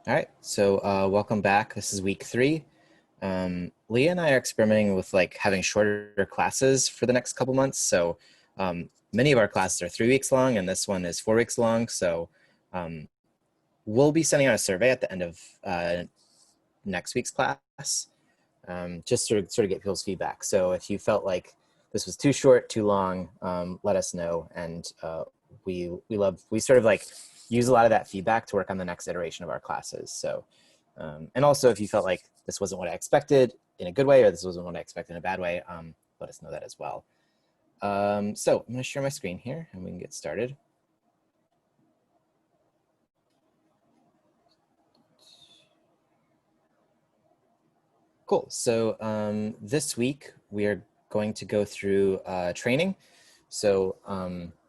All right, so welcome back. This is week 3. Leah and I are experimenting with like having shorter classes for the next couple months. So many of our classes are 3 weeks long, and this one is 4 weeks long. So um, we'll be sending out a survey at the end of next week's class, just sort of get people's feedback. So if you felt like this was too short, too long, let us know, and we sort of like use a lot of that feedback to work on the next iteration of our classes. So, and also if you felt like this wasn't what I expected in a good way, or this wasn't what I expected in a bad way, let us know that as well. So I'm going to share my screen here, and we can get started. Cool. So this week we are going to go through training. So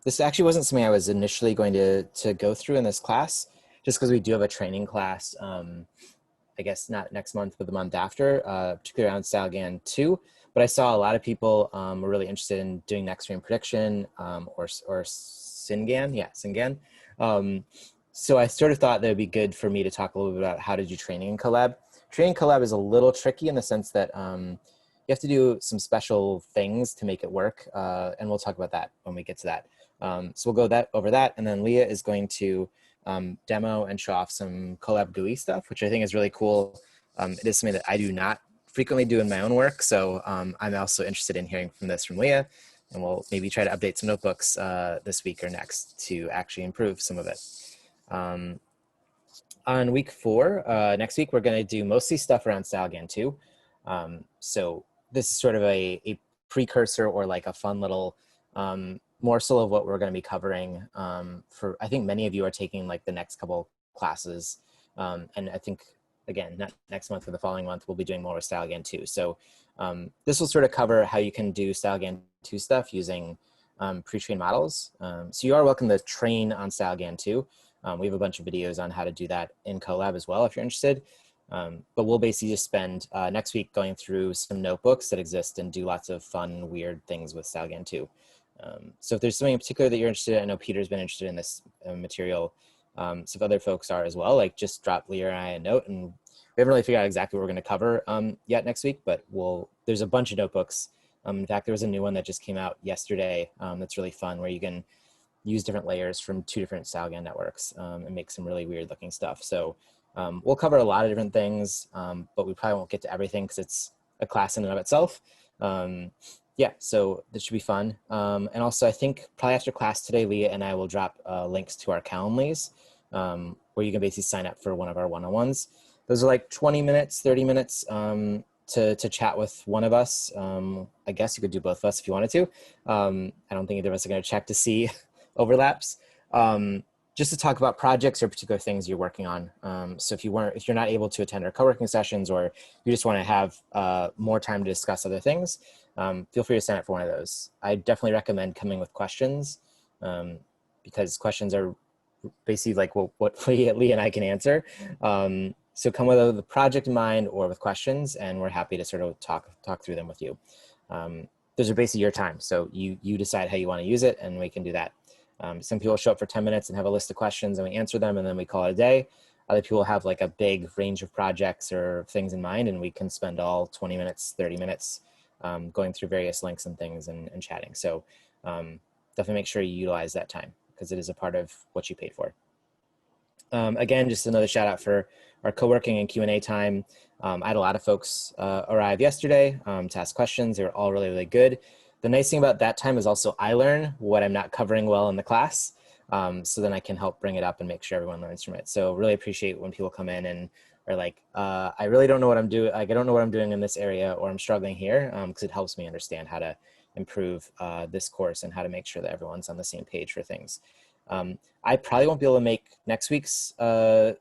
this actually wasn't something I was initially going to go through in this class, just because we do have a training class. I guess not next month, but the month after, particularly around StyleGAN 2. But I saw a lot of people were really interested in doing next frame prediction or SynGAN. Yeah, SynGAN. So I sort of thought that it'd be good for me to talk a little bit about how to do training in Colab. Training Colab is a little tricky in the sense that you have to do some special things to make it work. And we'll talk about that when we get to that. So we'll go over that. And then Leah is going to demo and show off some Colab GUI stuff, which I think is really cool. It is something that I do not frequently do in my own work. So I'm also interested in hearing from Leah. And we'll maybe try to update some notebooks this week or next to actually improve some of it. On week 4, next week, we're going to do mostly stuff around StyleGAN 2. So this is sort of a precursor or like a fun little morsel of what we're going to be covering. For I think many of you are taking like the next couple classes. And I think, again, not next month or the following month, we'll be doing more with StyleGAN 2. So this will sort of cover how you can do StyleGAN 2 stuff using pre-trained models. So you are welcome to train on StyleGAN 2. We have a bunch of videos on how to do that in Colab as well, if you're interested. But we'll basically just spend next week going through some notebooks that exist and do lots of fun, weird things with StyleGAN 2. So if there's something in particular that you're interested in, I know Peter's been interested in this material. So if other folks are as well, like just drop Leah and I a note. And we haven't really figured out exactly what we're going to cover yet next week, but there's a bunch of notebooks. In fact, there was a new one that just came out yesterday that's really fun, where you can use different layers from 2 different StyleGAN networks and make some really weird looking stuff. So we'll cover a lot of different things, but we probably won't get to everything because it's a class in and of itself. Yeah, so this should be fun. And also I think probably after class today, Leah and I will drop links to our Calendlies where you can basically sign up for one of our one-on-ones. Those are like 20 minutes, 30 minutes to chat with one of us. I guess you could do both of us if you wanted to. I don't think either of us are going to check to see overlaps, just to talk about projects or particular things you're working on. So if you're not able to attend our co-working sessions, or you just want to have more time to discuss other things, feel free to sign up for one of those. I definitely recommend coming with questions because questions are basically like what Lee and I can answer. So come with the project in mind or with questions, and we're happy to sort of talk through them with you. Those are basically your time. So you decide how you want to use it, and we can do that. Some people show up for 10 minutes and have a list of questions, and we answer them, and then we call it a day. Other people have like a big range of projects or things in mind, and we can spend all 20 minutes, 30 minutes going through various links and things and chatting. So definitely make sure you utilize that time because it is a part of what you paid for. Again, just another shout out for our co-working and Q&A time. I had a lot of folks arrive yesterday to ask questions. They were all really, really good. The nice thing about that time is also I learn what I'm not covering well in the class. So then I can help bring it up and make sure everyone learns from it. So really appreciate when people come in and are like, I really don't know what I'm doing. Like, I don't know what I'm doing in this area, or I'm struggling here, because it helps me understand how to improve this course and how to make sure that everyone's on the same page for things. I probably won't be able to make next week's 3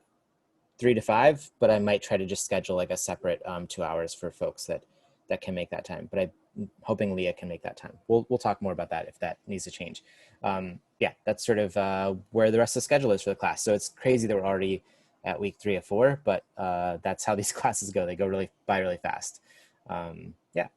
to 5, but I might try to just schedule like a separate 2 hours for folks that can make that time. But I'm hoping Leah can make that time. We'll talk more about that if that needs to change. Yeah, that's sort of where the rest of the schedule is for the class. So it's crazy that we're already at week 3 of 4, but that's how these classes go. They go by really fast. Yeah.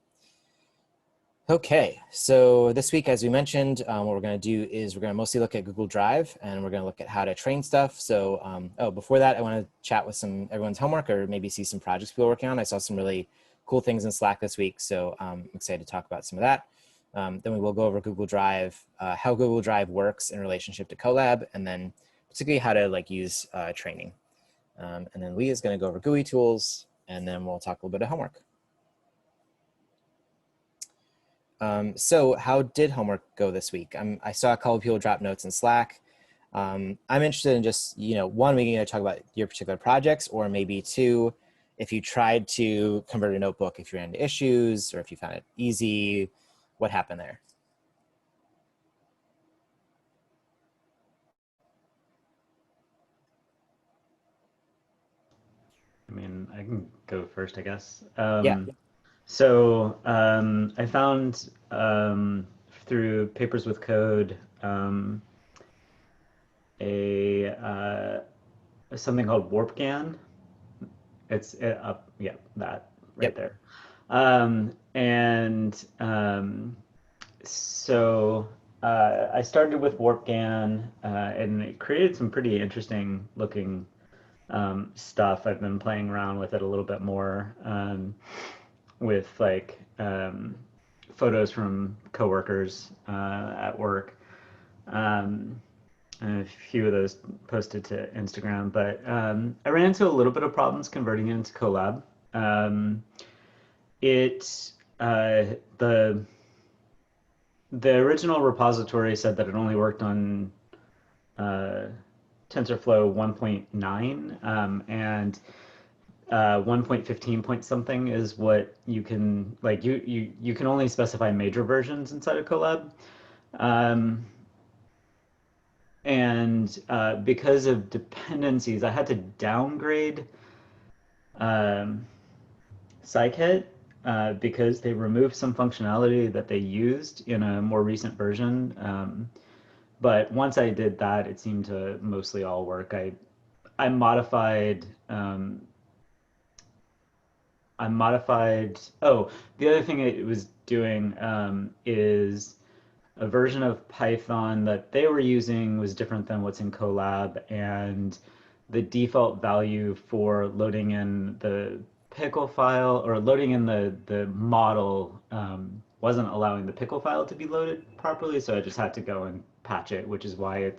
Okay, so this week, as we mentioned, what we're going to do is we're going to mostly look at Google Drive, and we're going to look at how to train stuff. So, before that, I want to chat with everyone's homework, or maybe see some projects people are working on. I saw some really cool things in Slack this week, so I'm excited to talk about some of that. Then we will go over Google Drive, how Google Drive works in relationship to Colab, and then particularly how to use training. And then Leah is going to go over GUI tools, and then we'll talk a little bit of homework. So how did homework go this week? I saw a couple of people drop notes in Slack. I'm interested in just, one, we can talk about your particular projects, or maybe two, if you tried to convert a notebook, if you ran into issues, or if you found it easy, what happened there? I mean, I can go first, I guess. Yeah. So I found through Papers with Code a something called WarpGAN. It's up, yeah, that right Yep. there. And so I started with WarpGAN, and it created some pretty interesting looking stuff. I've been playing around with it a little bit more. With photos from coworkers at work. And a few of those posted to Instagram, but I ran into a little bit of problems converting it into Colab. Um, it the original repository said that it only worked on uh, TensorFlow 1.9, and 1.15 point something is what you can you can only specify major versions inside of Colab. Um, and because of dependencies, I had to downgrade um, Scikit because they removed some functionality that they used in a more recent version. But once I did that, it seemed to mostly all work. I modified I modified. Oh, the other thing it was doing is a version of Python that they were using was different than what's in Colab, and the default value for loading in the pickle file or loading in the model wasn't allowing the pickle file to be loaded properly, so I just had to go and patch it, which is why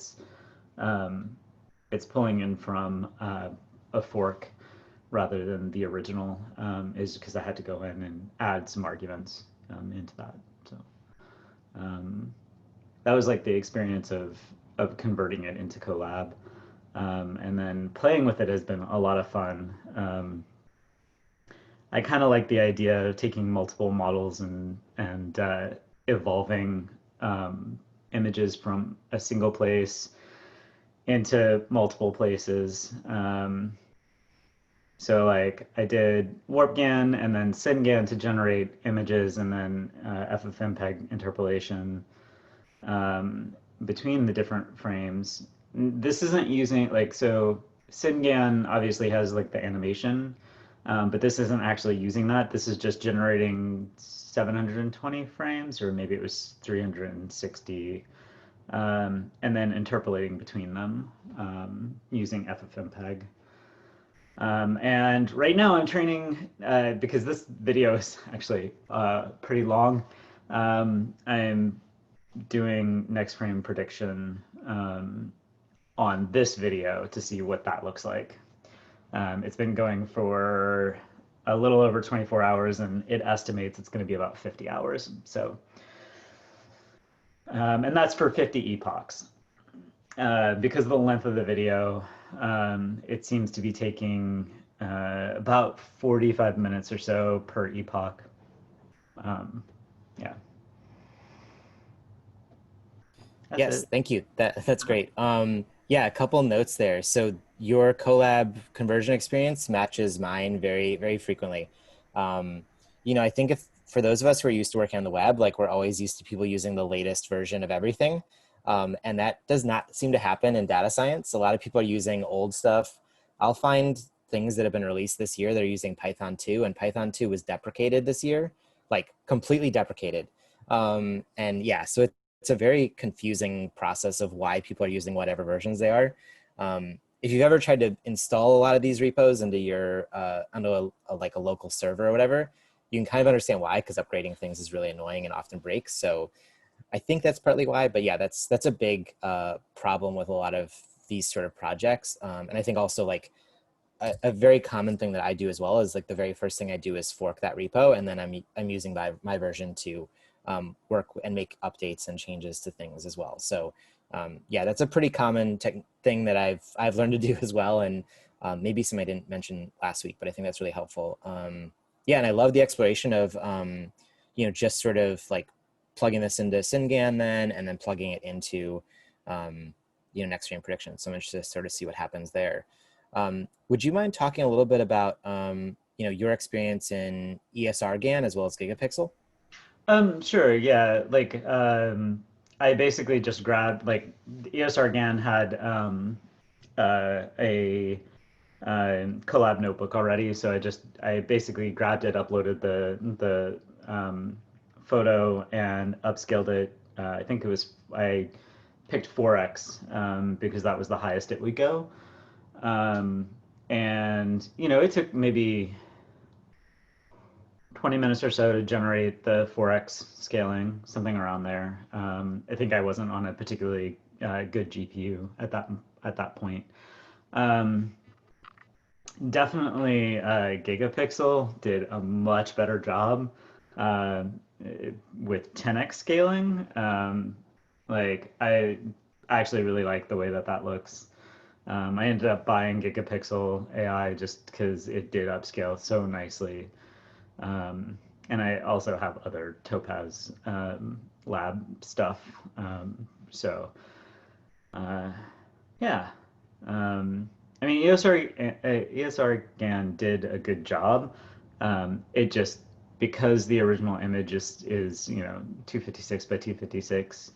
um, it's pulling in from a fork rather than the original, is because I had to go in and add some arguments into that. So um, that was like the experience of converting it into Colab, and then playing with it has been a lot of fun. I kind of like the idea of taking multiple models and evolving images from a single place into multiple places. So like I did WarpGAN and then SynGAN to generate images, and then FFmpeg interpolation between the different frames. This isn't using so SynGAN obviously has like the animation, but this isn't actually using that. This is just generating 720 frames, or maybe it was 360, and then interpolating between them using FFmpeg. And right now I'm training, because this video is actually pretty long. I'm doing next frame prediction on this video to see what that looks like. It's been going for a little over 24 hours, and it estimates it's going to be about 50 hours. So, and that's for 50 epochs. Because of the length of the video, it seems to be taking about 45 minutes or so per epoch. Yeah. That's Yes, it. thank you. That's great. Yeah, a couple notes there. So your Colab conversion experience matches mine very, very frequently. I think if for those of us who are used to working on the web, like we're always used to people using the latest version of everything. And that does not seem to happen in data science. A lot of people are using old stuff. I'll find things that have been released this year that are using Python 2, and Python 2 was deprecated this year, like completely deprecated. And yeah, so it's a very confusing process of why people are using whatever versions they are. If you've ever tried to install a lot of these repos into your onto like a local server or whatever, you can kind of understand why, because upgrading things is really annoying and often breaks. So I think that's partly why. But yeah, that's a big problem with a lot of these sort of projects. And I think also like a very common thing that I do as well is like the very first thing I do is fork that repo, and then I'm using my version to work and make updates and changes to things as well. So yeah, that's a pretty common thing that I've learned to do as well, and maybe some I didn't mention last week, but I think that's really helpful. Yeah, and I love the exploration of just sort of like plugging this into SynGAN then, and then plugging it into next frame prediction. So I'm interested to sort of see what happens there. Would you mind talking a little bit about your experience in ESR GAN as well as gigapixel? Sure, yeah. Like, I basically just grabbed like ESR GAN had a collab notebook already, so I basically grabbed it, uploaded the photo, and upscaled it. I think I picked 4x because that was the highest it would go. Um, and it took maybe 20 minutes or so to generate the 4x scaling, something around there. I think I wasn't on a particularly good GPU at that point. Um, Definitely, Gigapixel did a much better job uh, with 10x scaling. Like I actually really like the way that looks. I ended up buying Gigapixel AI just because it did upscale so nicely. Um, and I also have other Topaz lab stuff. So uh, yeah. I mean, ESR GAN did a good job. It just because the original image is 256 by 256.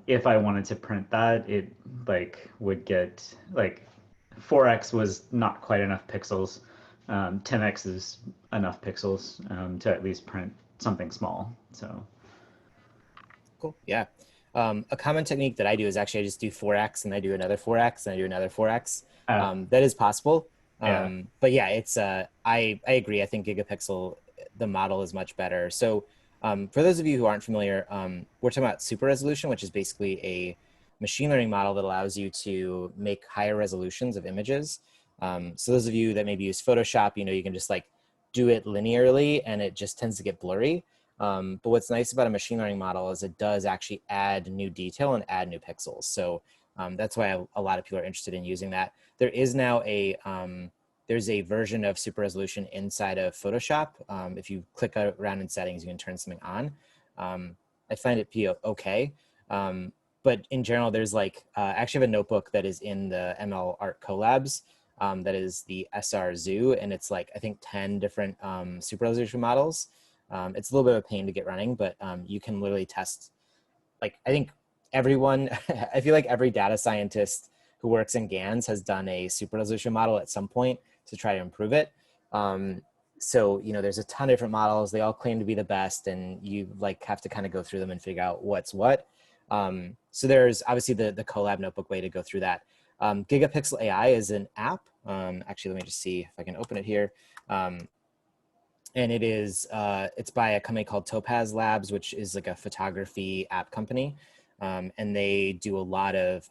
If I wanted to print that, it like would get like 4x was not quite enough pixels. 10x is enough pixels to at least print something small. So Cool. Yeah. A common technique that I do is actually I just do 4x and I do another 4x and I do another 4x. uh, That is possible. yeah. But yeah, it's I agree. I think gigapixel, the model is much better. So for those of you who aren't familiar, we're talking about super resolution, which is basically a machine learning model that allows you to make higher resolutions of images. So those of you that maybe use Photoshop, you can just like do it linearly and it just tends to get blurry. But what's nice about a machine learning model is it does actually add new detail and add new pixels. So that's why a lot of people are interested in using that. There is now there's a version of super resolution inside of Photoshop. If you click around in settings, you can turn something on. I find it okay. But in general, there's like, I actually have a notebook that is in the ML Art Collabs that is the SR Zoo, and it's like, I think 10 different super resolution models. It's a little bit of a pain to get running, but you can literally test, like, I think everyone, I feel like every data scientist who works in GANs has done a super resolution model at some point to try to improve it. So, there's a ton of different models. They all claim to be the best, and you like have to kind of go through them and figure out what's what. So there's obviously the Colab notebook way to go through that. Gigapixel AI is an app. Actually, let me just see if I can open it here. And it's by a company called Topaz Labs, which is like a photography app company. And they do a lot of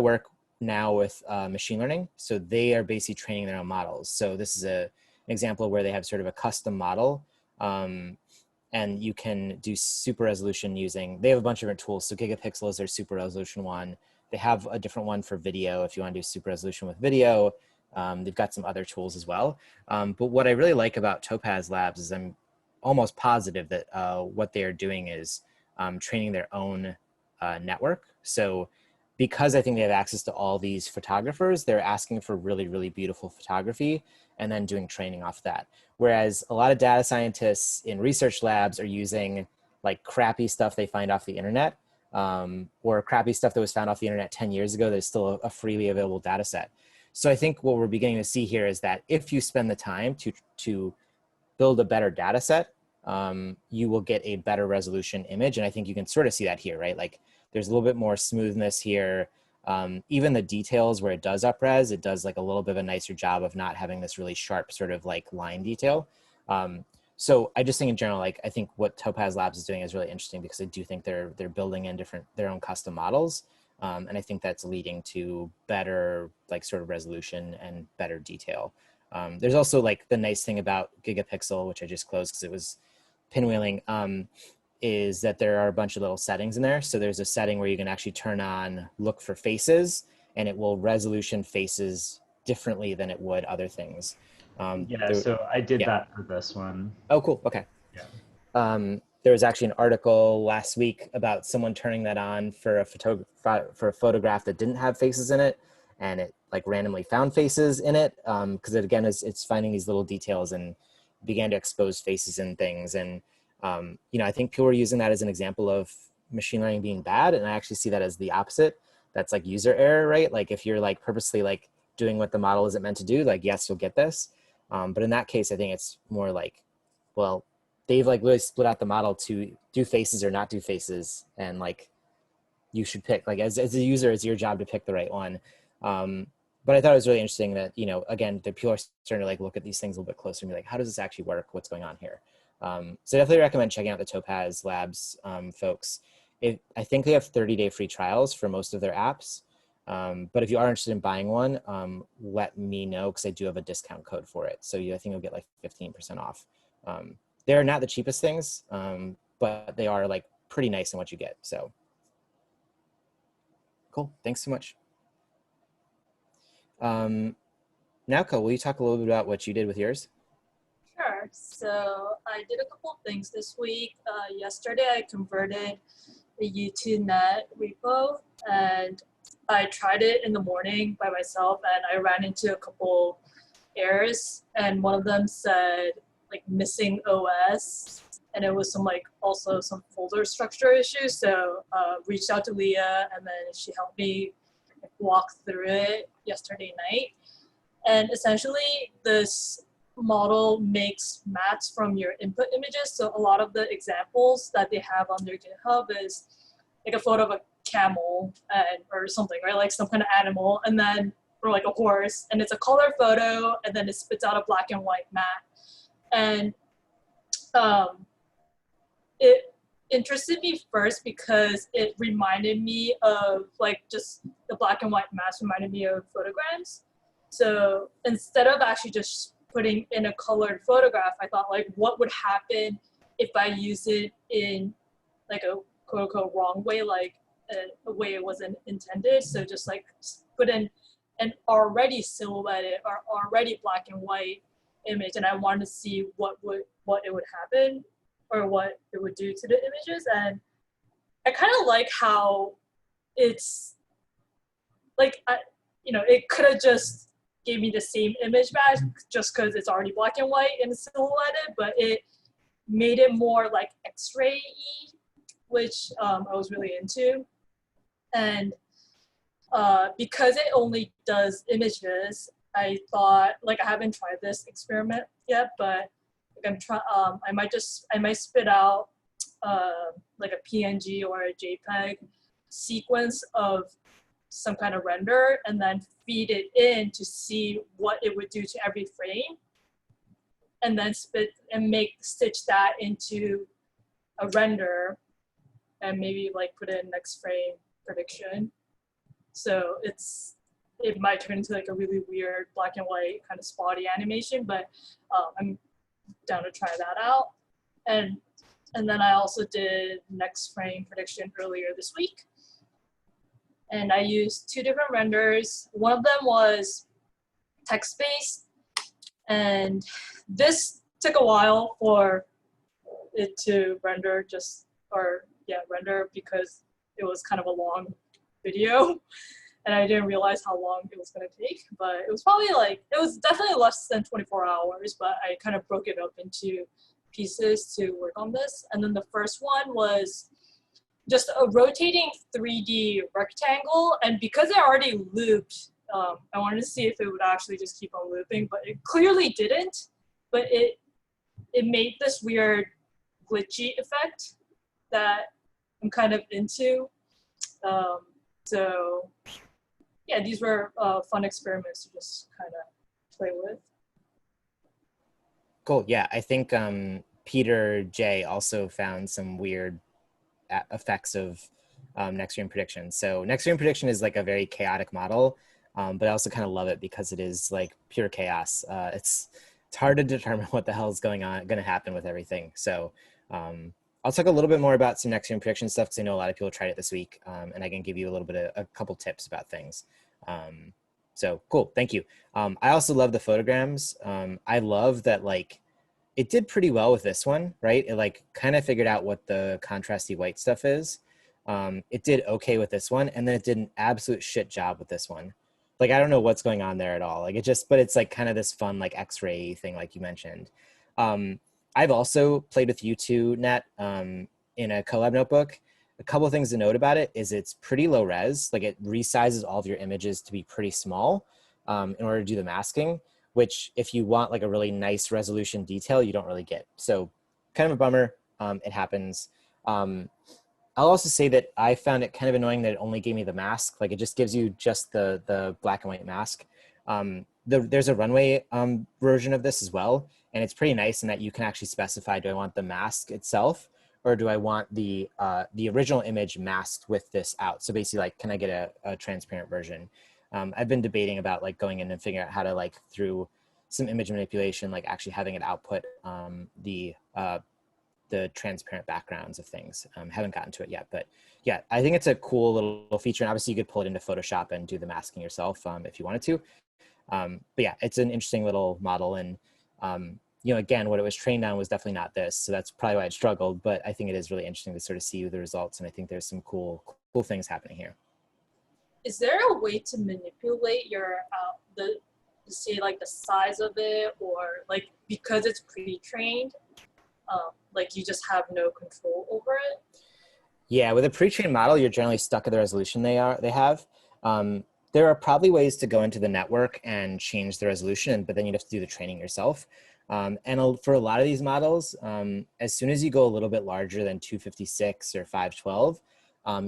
work now with machine learning. So they are basically training their own models. So this is an example where they have sort of a custom model. And you can do super resolution they have a bunch of different tools. So Gigapixel is their super resolution one. They have a different one for video if you want to do super resolution with video. They've got some other tools as well. But what I really like about Topaz Labs is I'm almost positive that what they are doing is training their own network. So because I think they have access to all these photographers, they're asking for really, really beautiful photography and then doing training off that. Whereas a lot of data scientists in research labs are using like crappy stuff they find off the internet, or crappy stuff that was found off the internet 10 years ago that's still a freely available data set. So I think what we're beginning to see here is that if you spend the time to build a better data set, you will get a better resolution image. And I think you can sort of see that here, right? Like there's a little bit more smoothness here. Even the details where it does up-res, it does like a little bit of a nicer job of not having this really sharp sort of like line detail. So I just think in general, like I think what Topaz Labs is doing is really interesting because I do think they're building in their own custom models. And I think that's leading to better like sort of resolution and better detail. There's also like the nice thing about Gigapixel, which I just closed because it was pinwheeling, is that there are a bunch of little settings in there. So there's a setting where you can actually turn on look for faces, and it will resolution faces differently than it would other things. Yeah, so I did Yeah. that for this one. Oh, cool. Okay. Yeah. There was actually an article last week about someone turning that on for a photograph that didn't have faces in it, and it like randomly found faces in it because it again it's finding these little details and began to expose faces and things. And you know, I think people are using that as an example of machine learning being bad, and I actually see that as the opposite. That's like user error, right? Like if you're like purposely like doing what the model isn't meant to do, like yes, you'll get this. But in that case, I think it's more like, well, they've like really split out the model to do faces or not do faces, and like you should pick, like as a user, it's your job to pick the right one. But I thought it was really interesting that, you know, again, the people are starting to like look at these things a little bit closer and be like, how does this actually work? What's going on here? So definitely recommend checking out the Topaz Labs folks. I think they have 30-day free trials for most of their apps. But if you are interested in buying one, let me know because I do have a discount code for it. So I think you'll get like 15% off. They're not the cheapest things, but they are like pretty nice in what you get. So cool. Thanks so much. Nauka, will you talk a little bit about what you did with yours? Sure. So I did a couple of things this week. Yesterday, I converted the U2Net repo, and I tried it in the morning by myself, and I ran into a couple errors, and one of them said like missing OS, and it was some like also some folder structure issues. So reached out to Leah, and then she helped me walk through it yesterday night. And essentially, this model makes mats from your input images. So a lot of the examples that they have on their GitHub is like a photo of a camel and or something, right? Like some kind of animal, and then or like a horse, and it's a color photo, and then it spits out a black and white mat. And it interested me first because it reminded me of like just the black and white mats reminded me of photograms. So instead of actually just putting in a colored photograph, I thought like, what would happen if I use it in like a quote unquote wrong way, like a way it wasn't intended. So just like put in an already silhouetted or already black and white image, and I wanted to see what it would happen or what it would do to the images. And I kind of like how it's like, it could have just gave me the same image back just because it's already black and white and silhouetted, but it made it more like X-ray-y, which I was really into. And because it only does images, I thought, like, I haven't tried this experiment yet, but like I might spit out like a PNG or a JPEG sequence of some kind of render and then feed it in to see what it would do to every frame, and then stitch that into a render and maybe like put in next frame prediction. So it might turn into like a really weird black and white kind of spotty animation, but I'm down to try that out. And then I also did next frame prediction earlier this week. And I used two different renders. One of them was text-based, and this took a while for it to render render because it was kind of a long video, and I didn't realize how long it was going to take, but it was definitely less than 24 hours, but I kind of broke it up into pieces to work on this. And then the first one was just a rotating 3D rectangle, and because it already looped, I wanted to see if it would actually just keep on looping, but it clearly didn't. But it made this weird glitchy effect that I'm kind of into. So yeah, these were fun experiments to just kind of play with. Cool. Yeah, I think Peter J also found some weird effects of next stream prediction. So next stream prediction is like a very chaotic model, but I also kind of love it because it is like pure chaos. It's hard to determine what the hell is going to happen with everything. So I'll talk a little bit more about some next stream prediction stuff because I know a lot of people tried it this week, and I can give you a little bit of a couple tips about things. So cool, thank you. I also love the photograms. I love that like it did pretty well with this one, right? It like kind of figured out what the contrasty white stuff is. It did okay with this one, and then it did an absolute shit job with this one. Like I don't know what's going on there at all. Like it just, but it's like kind of this fun like X-ray thing, like you mentioned. I've also played with U2Net in a Colab notebook. A couple of things to note about it is it's pretty low res. Like it resizes all of your images to be pretty small in order to do the masking, which if you want like a really nice resolution detail, you don't really get. So kind of a bummer. It happens. I'll also say that I found it kind of annoying that it only gave me the mask. Like it just gives you just the black and white mask. There's a runway version of this as well. And it's pretty nice in that you can actually specify, do I want the mask itself or do I want the original image masked with this out? So basically like, can I get a transparent version? I've been debating about like going in and figuring out how to like through some image manipulation, like actually having it output the transparent backgrounds of things. Haven't gotten to it yet, but yeah, I think it's a cool little feature. And obviously you could pull it into Photoshop and do the masking yourself if you wanted to. But yeah, it's an interesting little model. And you know, again, what it was trained on was definitely not this. So that's probably why it struggled, but I think it is really interesting to sort of see the results. And I think there's some cool things happening here. Is there a way to manipulate your say like the size of it, or like because it's pre-trained, like you just have no control over it? Yeah, with a pre-trained model, you're generally stuck at the resolution they have. There are probably ways to go into the network and change the resolution, but then you'd have to do the training yourself. And for a lot of these models, as soon as you go a little bit larger than 256 or 512,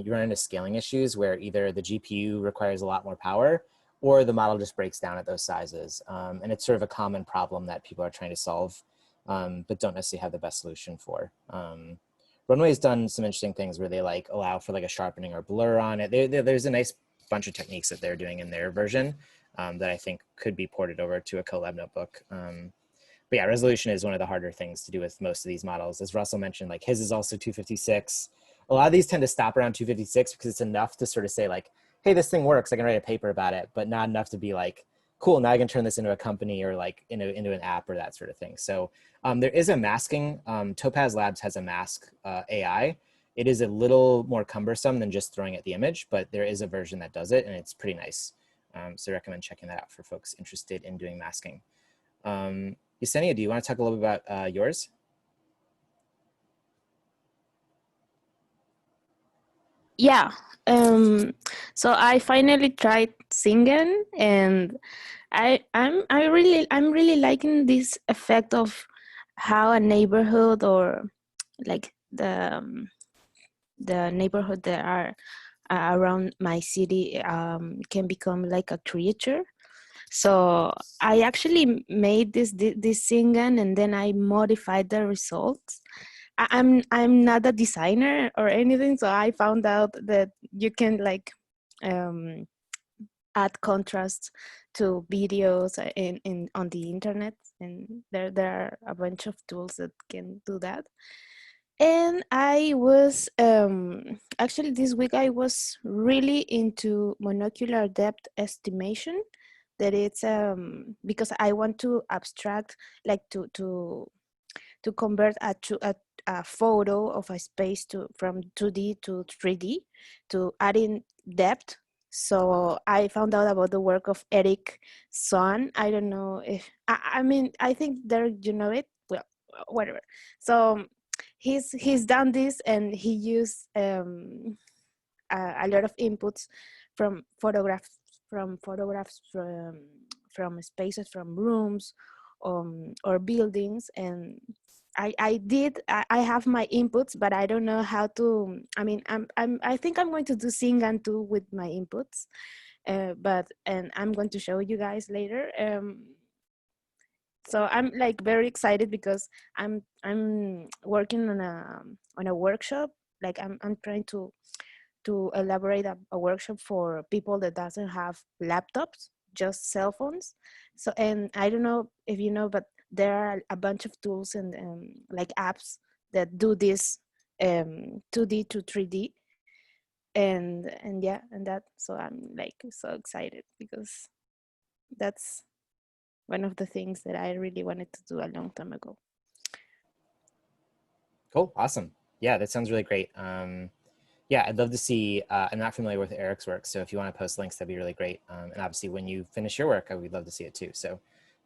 you run into scaling issues where either the GPU requires a lot more power or the model just breaks down at those sizes. And it's sort of a common problem that people are trying to solve, but don't necessarily have the best solution for. Runway's done some interesting things where they like allow for like a sharpening or blur on it. There's a nice bunch of techniques that they're doing in their version that I think could be ported over to a Colab notebook. But yeah, resolution is one of the harder things to do with most of these models. As Russell mentioned, like his is also 256. A lot of these tend to stop around 256 because it's enough to sort of say like, hey, this thing works, I can write a paper about it, but not enough to be like, cool, now I can turn this into a company or like into an app or that sort of thing. So there is a masking. Topaz Labs has a mask AI. It is a little more cumbersome than just throwing at the image, but there is a version that does it and it's pretty nice. So I recommend checking that out for folks interested in doing masking. Yesenia, do you want to talk a little bit about yours? Yeah. So I finally tried singing, and I'm really liking this effect of how a neighborhood or like the neighborhood that are around my city can become like a creature. So I actually made this singing, and then I modified the results. I'm not a designer or anything, so I found out that you can like add contrast to videos in on the internet, and there are a bunch of tools that can do that. And I was actually this week I was really into monocular depth estimation. That it's because I want to abstract, like to convert a photo of a space from 2D to 3D, to add in depth. So I found out about the work of Eric Swan. I don't know if I mean I think Derrick, you know it. Well, whatever. So he's done this, and he used a lot of inputs from photographs from spaces, from rooms, or buildings, and I have my inputs, but I don't know how to. I mean, I think I'm going to do Singan too with my inputs, and I'm going to show you guys later. So I'm like very excited because I'm working on a workshop. Like I'm trying to elaborate a workshop for people that doesn't have laptops, just cell phones. So, and I don't know if you know, but there are a bunch of tools and like apps that do this 2D to 3D, and yeah, and that. So I'm like so excited because that's one of the things that I really wanted to do a long time ago. Cool. Awesome. Yeah, that sounds really great. Yeah, I'd love to see, I'm not familiar with Eric's work, so if you want to post links, that'd be really great. And obviously when you finish your work, I would love to see it too. So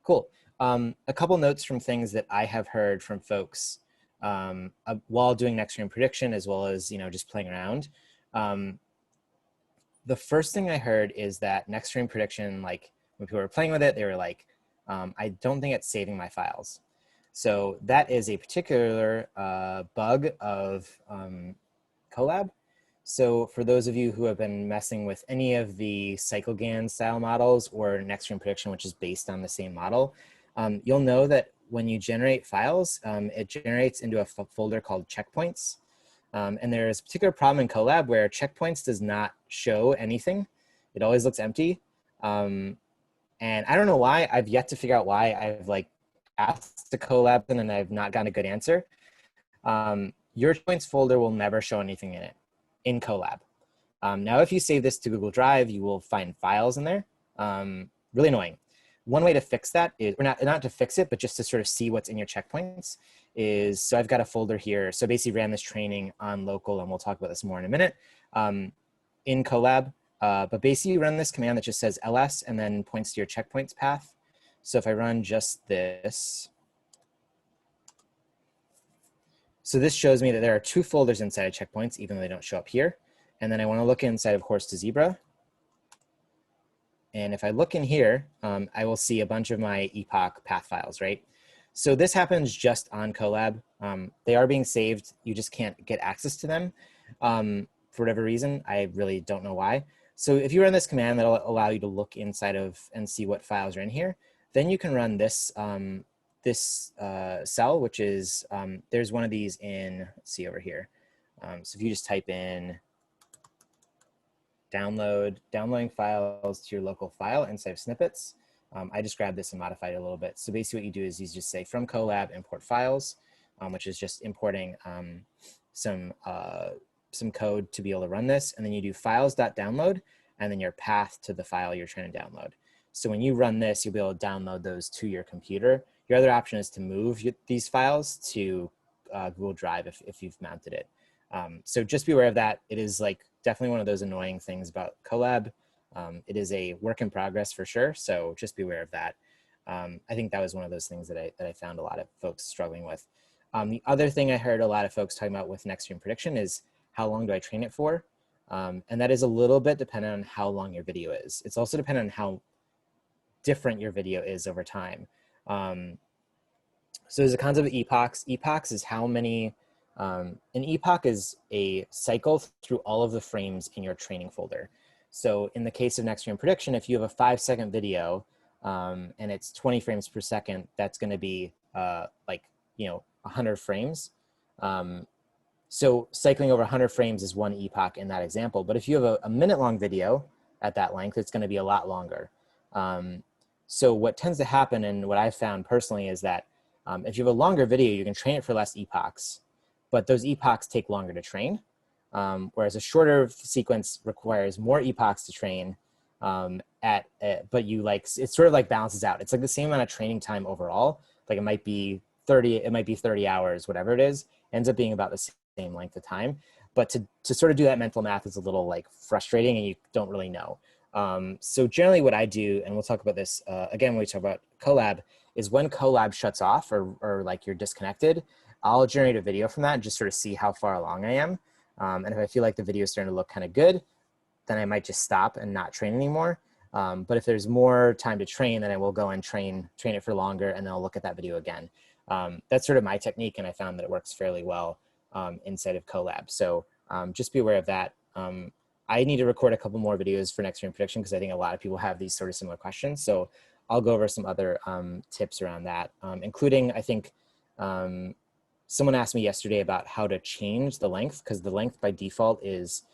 cool. A couple notes from things that I have heard from folks while doing next stream prediction, as well as, you know, just playing around. The first thing I heard is that next stream prediction, like when people were playing with it, they were like, I don't think it's saving my files. So that is a particular bug of Colab. So for those of you who have been messing with any of the CycleGAN style models or next stream prediction, which is based on the same model, you'll know that when you generate files, it generates into a folder called checkpoints. And there's a particular problem in Colab where checkpoints does not show anything. It always looks empty. And I don't know why. I've yet to figure out why. I've like asked the Colab and I've not gotten a good answer. Your checkpoints folder will never show anything in it in Colab. Now, if you save this to Google Drive, you will find files in there. Really annoying. One way to fix that is, or not to fix it, but just to sort of see what's in your checkpoints is, so I've got a folder here. So basically ran this training on local, and we'll talk about this more in a minute, in Colab. But basically you run this command that just says ls and then points to your checkpoints path. So if I run just this, so this shows me that there are 2 folders inside of checkpoints, even though they don't show up here. And then I want to look inside of horse to zebra. And if I look in here, I will see a bunch of my epoch path files, right? So this happens just on Colab. They are being saved. You just can't get access to them for whatever reason. I really don't know why. So if you run this command, that'll allow you to look inside of and see what files are in here. Then you can run this cell, which is, there's one of these in, let's see over here. So if you just type in downloading files to your local file inside of snippets, I just grabbed this and modified it a little bit. So basically what you do is you just say from Colab import files, which is just importing some code to be able to run this. And then you do files.download and then your path to the file you're trying to download. So when you run this, you'll be able to download those to your computer. Your other option is to move these files to Google Drive if you've mounted it. So just be aware of that. It is like definitely one of those annoying things about Colab. It is a work in progress for sure. So just be aware of that. I think that was one of those things that I found a lot of folks struggling with. The other thing I heard a lot of folks talking about with next stream prediction is how long do I train it for? And that is a little bit dependent on how long your video is. It's also dependent on how different your video is over time. So there's a concept of epochs. Epochs is how many, an epoch is a cycle through all of the frames in your training folder. So in the case of next stream prediction, if you have a 5-second video and it's 20 frames per second, that's going to be like, 100 frames. So cycling over 100 frames is one epoch in that example. But if you have a minute-long video at that length, it's going to be a lot longer. So what tends to happen, and what I've found personally, is that if you have a longer video, you can train it for less epochs, but those epochs take longer to train. Whereas a shorter sequence requires more epochs to train, but it sort of like balances out. It's like the same amount of training time overall. Like it might be 30 hours, whatever it is, ends up being about the same length of time. But to sort of do that mental math is a little like frustrating and you don't really know. So generally what I do, and we'll talk about this again when we talk about Colab, is when Colab shuts off or like you're disconnected, I'll generate a video from that and just sort of see how far along I am. And if I feel like the video is starting to look kind of good, then I might just stop and not train anymore. But if there's more time to train, then I will go and train it for longer, and then I'll look at that video again. That's sort of my technique, and I found that it works fairly well inside of Colab. So just be aware of that. I need to record a couple more videos for next stream prediction because I think a lot of people have these sort of similar questions. So I'll go over some other tips around that, including, I think, someone asked me yesterday about how to change the length, because the length by default is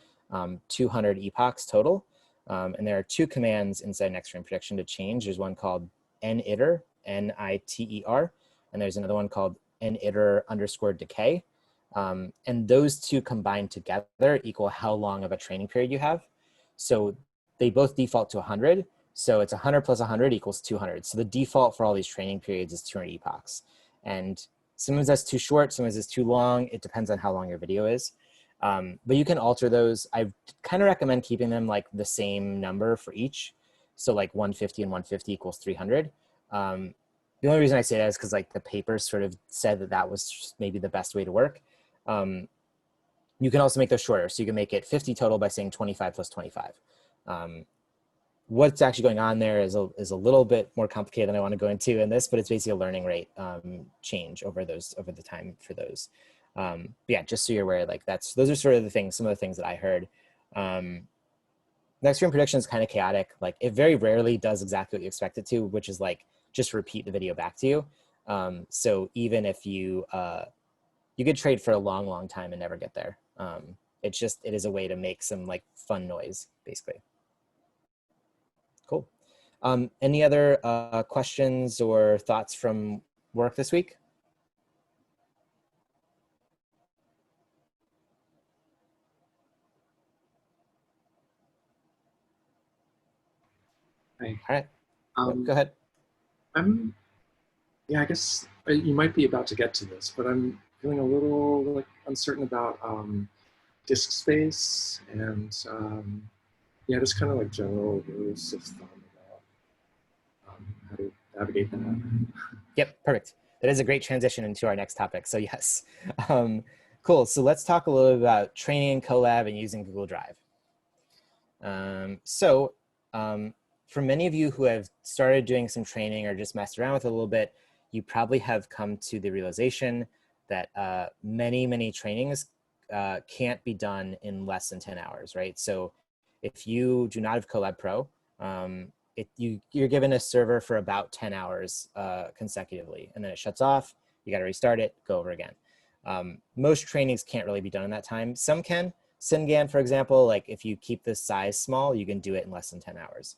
200 epochs total. And there are two commands inside next stream prediction to change. There's one called niter, N-I-T-E-R, and there's another one called niter_decay. And those two combined together equal how long of a training period you have. So they both default to 100. So it's 100 plus 100 equals 200. So the default for all these training periods is 200 epochs. And sometimes that's too short, sometimes it's too long. It depends on how long your video is. But you can alter those. I kind of recommend keeping them like the same number for each. So like 150 and 150 equals 300. The only reason I say that is because like the papers sort of said that that was maybe the best way to work. You can also make those shorter. So you can make it 50 total by saying 25 plus 25. What's actually going on there is a little bit more complicated than I want to go into in this, but it's basically a learning rate change over the time for those. But yeah, just so you're aware, like those are sort of some of the things that I heard. Next stream prediction is kind of chaotic. Like it very rarely does exactly what you expect it to, which is like just repeat the video back to you. So even if you could trade for a long time and never get there. It is a way to make some like fun noise, basically. Cool. Any other questions or thoughts from work this week? Hey. All right. Go ahead. Yeah, I guess you might be about to get to this, but I'm feeling a little like uncertain about disk space and yeah, just kind of like general rules of thumb about how to navigate that. Yep, perfect. That is a great transition into our next topic. So yes, cool. So let's talk a little bit about training in Colab and using Google Drive. For many of you who have started doing some training or just messed around with it a little bit, you probably have come to the realization that many trainings can't be done in less than 10 hours, right? So if you do not have Colab Pro, you're given a server for about 10 hours consecutively, and then it shuts off, you gotta restart it, go over again. Most trainings can't really be done in that time. Some can. SynGAN, for example, like if you keep the size small, you can do it in less than 10 hours.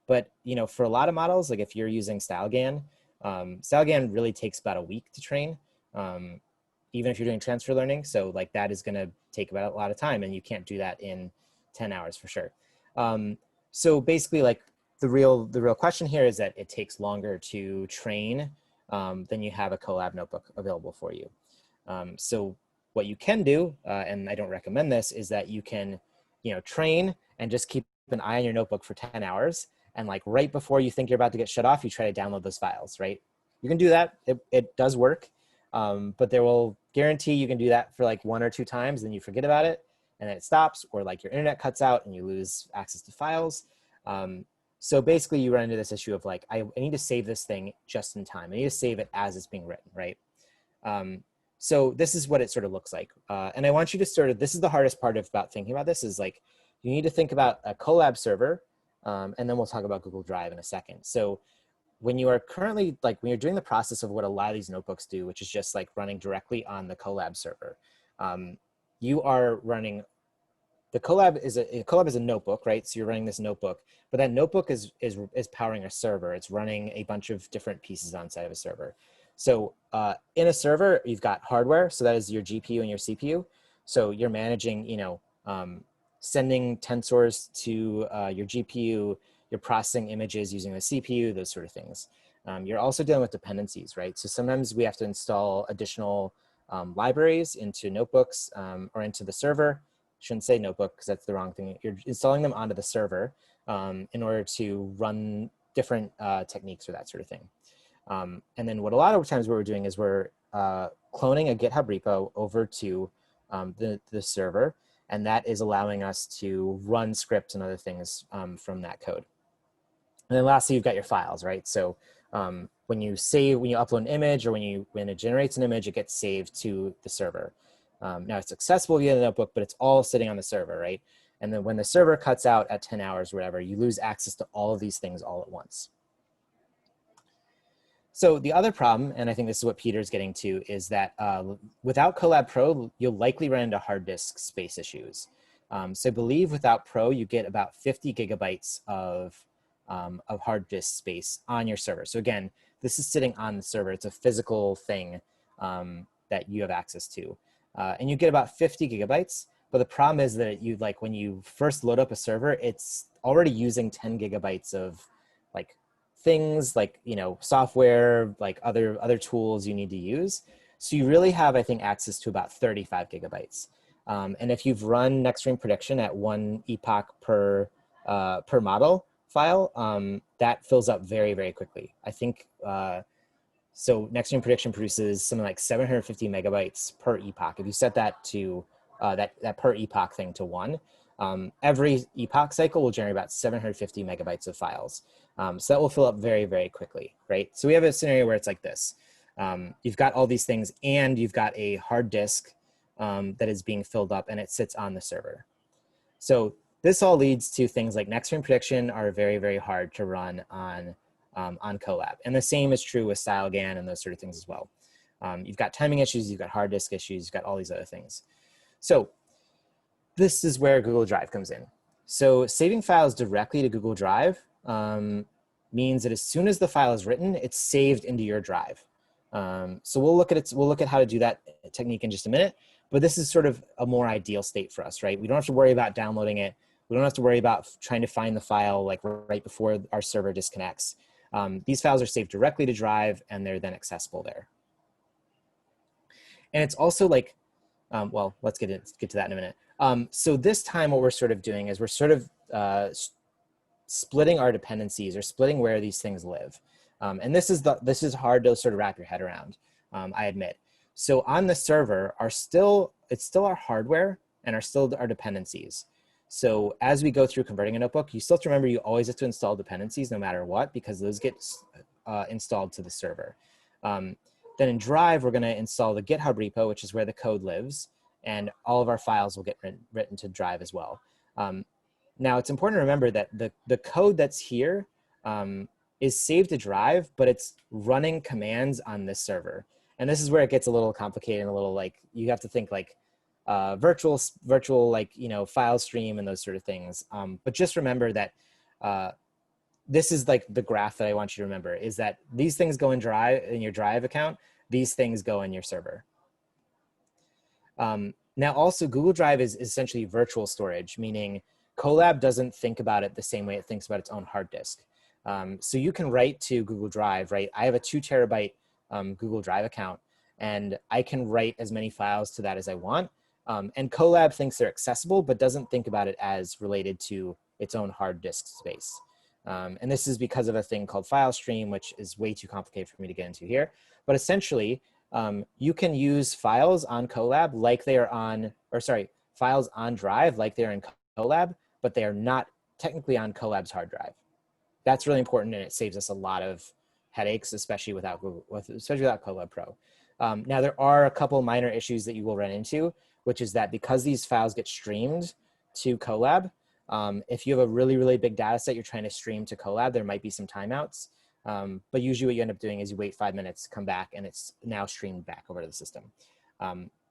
But for a lot of models, like if you're using StyleGAN, StyleGAN really takes about a week to train, even if you're doing transfer learning. So like that is gonna take about a lot of time, and you can't do that in 10 hours for sure. So basically, like the real question here is that it takes longer to train than you have a Colab notebook available for you. So what you can do, and I don't recommend this, is that you can, train and just keep an eye on your notebook for 10 hours. And like right before you think you're about to get shut off, you try to download those files, right? You can do that. It does work, but there will guarantee you can do that for like 1 or 2 times, then you forget about it, and then it stops, or like your internet cuts out and you lose access to files. So basically you run into this issue of like, I need to save this thing just in time. I need to save it as it's being written, right? So this is what it sort of looks like. And I want you to this is the hardest part about thinking about this, is like, you need to think about a Colab server, and then we'll talk about Google Drive in a second. So when you are currently, like when you're doing the process of what a lot of these notebooks do, which is just like running directly on the Colab server, you are running, Colab is a notebook, right? So you're running this notebook, but that notebook is powering a server. It's running a bunch of different pieces on side of a server. So in a server, you've got hardware. So that is your GPU and your CPU. So you're managing, sending tensors to your GPU, you're processing images using the CPU, those sort of things. You're also dealing with dependencies, right? So sometimes we have to install additional libraries into notebooks or into the server. Shouldn't say notebook because that's the wrong thing. You're installing them onto the server in order to run different techniques or that sort of thing. And then what a lot of times what we're doing is we're cloning a GitHub repo over to the server. And that is allowing us to run scripts and other things from that code. And then lastly, you've got your files, right? So when you upload an image or when it generates an image, it gets saved to the server. Now it's accessible via the notebook, but it's all sitting on the server, right? And then when the server cuts out at 10 hours or whatever, you lose access to all of these things all at once. So the other problem, and I think this is what Peter's getting to, is that without Colab Pro, you'll likely run into hard disk space issues. So I believe without Pro, you get about 50 gigabytes of hard disk space on your server. So again, this is sitting on the server. It's a physical thing that you have access to. And you get about 50 gigabytes. But the problem is that when you first load up a server, it's already using 10 gigabytes of things like, software, like other tools you need to use. So you really have, I think, access to about 35 gigabytes. And if you've run next stream prediction at 1 epoch per model file, that fills up very, very quickly. I think, so next stream prediction produces something like 750 megabytes per epoch. If you set that to that per epoch thing to 1, every epoch cycle will generate about 750 megabytes of files. So that will fill up very, very quickly, right? So we have a scenario where it's like this. You've got all these things and you've got a hard disk that is being filled up and it sits on the server. So this all leads to things like next stream prediction are very, very hard to run on Colab. And the same is true with StyleGAN and those sort of things as well. You've got timing issues, you've got hard disk issues, you've got all these other things. So this is where Google Drive comes in. So saving files directly to Google Drive means that as soon as the file is written, it's saved into your drive. So we'll look at how to do that technique in just a minute, but this is sort of a more ideal state for us, right? We don't have to worry about downloading it. We don't have to worry about trying to find the file like right before our server disconnects. These files are saved directly to Drive and they're then accessible there. And it's also like, well, let's get to that in a minute. So this time what we're sort of doing is we're sort of splitting our dependencies or splitting where these things live. And this is hard to sort of wrap your head around, I admit. So on the server it's still our hardware and still our dependencies. So as we go through converting a notebook, you still have to remember you always have to install dependencies no matter what, because those get installed to the server. Then in Drive, we're gonna install the GitHub repo, which is where the code lives, and all of our files will get written to Drive as well. Now it's important to remember that the code that's here is saved to Drive, but it's running commands on this server. And this is where it gets a little complicated and a little like, you have to think like virtual like, file stream and those sort of things. But just remember that this is like the graph that I want you to remember, is that these things go in your Drive account, these things go in your server. Now also Google Drive is essentially virtual storage, meaning Colab doesn't think about it the same way it thinks about its own hard disk. So you can write to Google Drive, right? I have a 2 terabyte Google Drive account, and I can write as many files to that as I want. And Colab thinks they're accessible, but doesn't think about it as related to its own hard disk space. And this is because of a thing called file stream, which is way too complicated for me to get into here. But essentially, you can use files on Colab like they are on, or sorry, files on Drive like they're in Colab, but they are not technically on Colab's hard drive. That's really important, and it saves us a lot of headaches, especially without Colab Pro. Now, there are a couple minor issues that you will run into, which is that because these files get streamed to Colab, if you have a really, really big data set you're trying to stream to Colab, there might be some timeouts. But usually what you end up doing is you wait 5 minutes, come back, and it's now streamed back over to the system.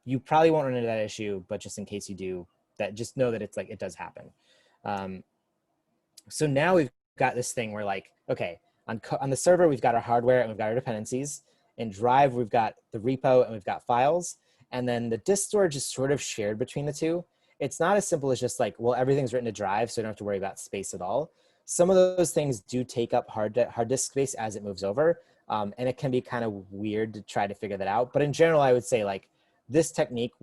You probably won't run into that issue, but just in case you do, just know that it's like, it does happen. So now we've got this thing where like, okay, on the server, we've got our hardware and we've got our dependencies. In Drive, we've got the repo and we've got files. And then the disk storage is sort of shared between the two. It's not as simple as just like, well, everything's written to Drive, so you don't have to worry about space at all. Some of those things do take up hard disk space as it moves over. And it can be kind of weird to try to figure that out. But in general, I would say like this technique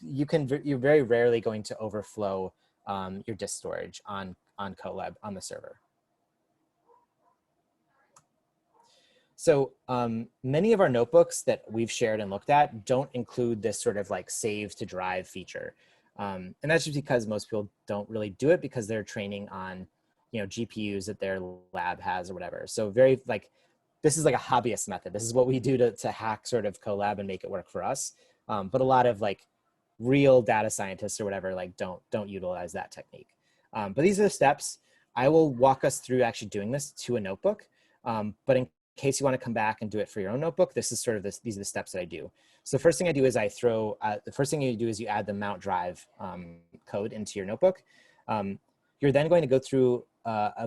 you're very rarely going to overflow your disk storage on Colab on the server. So many of our notebooks that we've shared and looked at don't include this sort of like save to Drive feature. And that's just because most people don't really do it because they're training on, you know, GPUs that their lab has or whatever. So very like, this is like a hobbyist method. This is what we do to hack sort of Colab and make it work for us. But a lot of like real data scientists or whatever, like don't utilize that technique. But these are the steps. I will walk us through actually doing this to a notebook. But in case you want to come back and do it for your own notebook, this is sort of these are the steps that I do. So the first thing I do is I throw, the first thing you do is you add the mount drive code into your notebook. You're then going to go through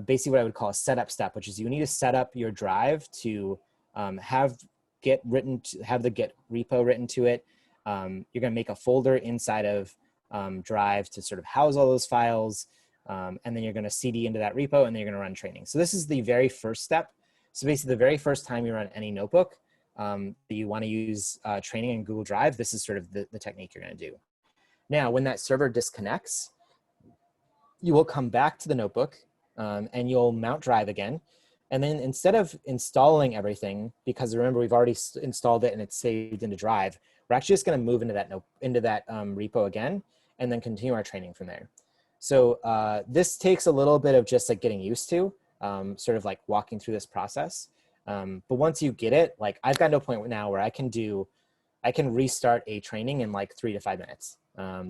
basically what I would call a setup step, which is you need to set up your drive to have the Git repo written to it. You're going to make a folder inside of Drive to sort of house all those files. And then you're going to CD into that repo, and then you're going to run training. So this is the very first step. So basically the very first time you run any notebook that you want to use training in Google Drive, this is sort of the technique you're going to do. Now, when that server disconnects, you will come back to the notebook and you'll mount Drive again. And then instead of installing everything, because remember we've already installed it and it's saved into Drive, we're actually just going to move into that repo again and then continue our training from there. So this takes a little bit of just like getting used to, sort of like walking through this process. But once you get it, like I've gotten to a point now where I can restart a training in like 3 to 5 minutes,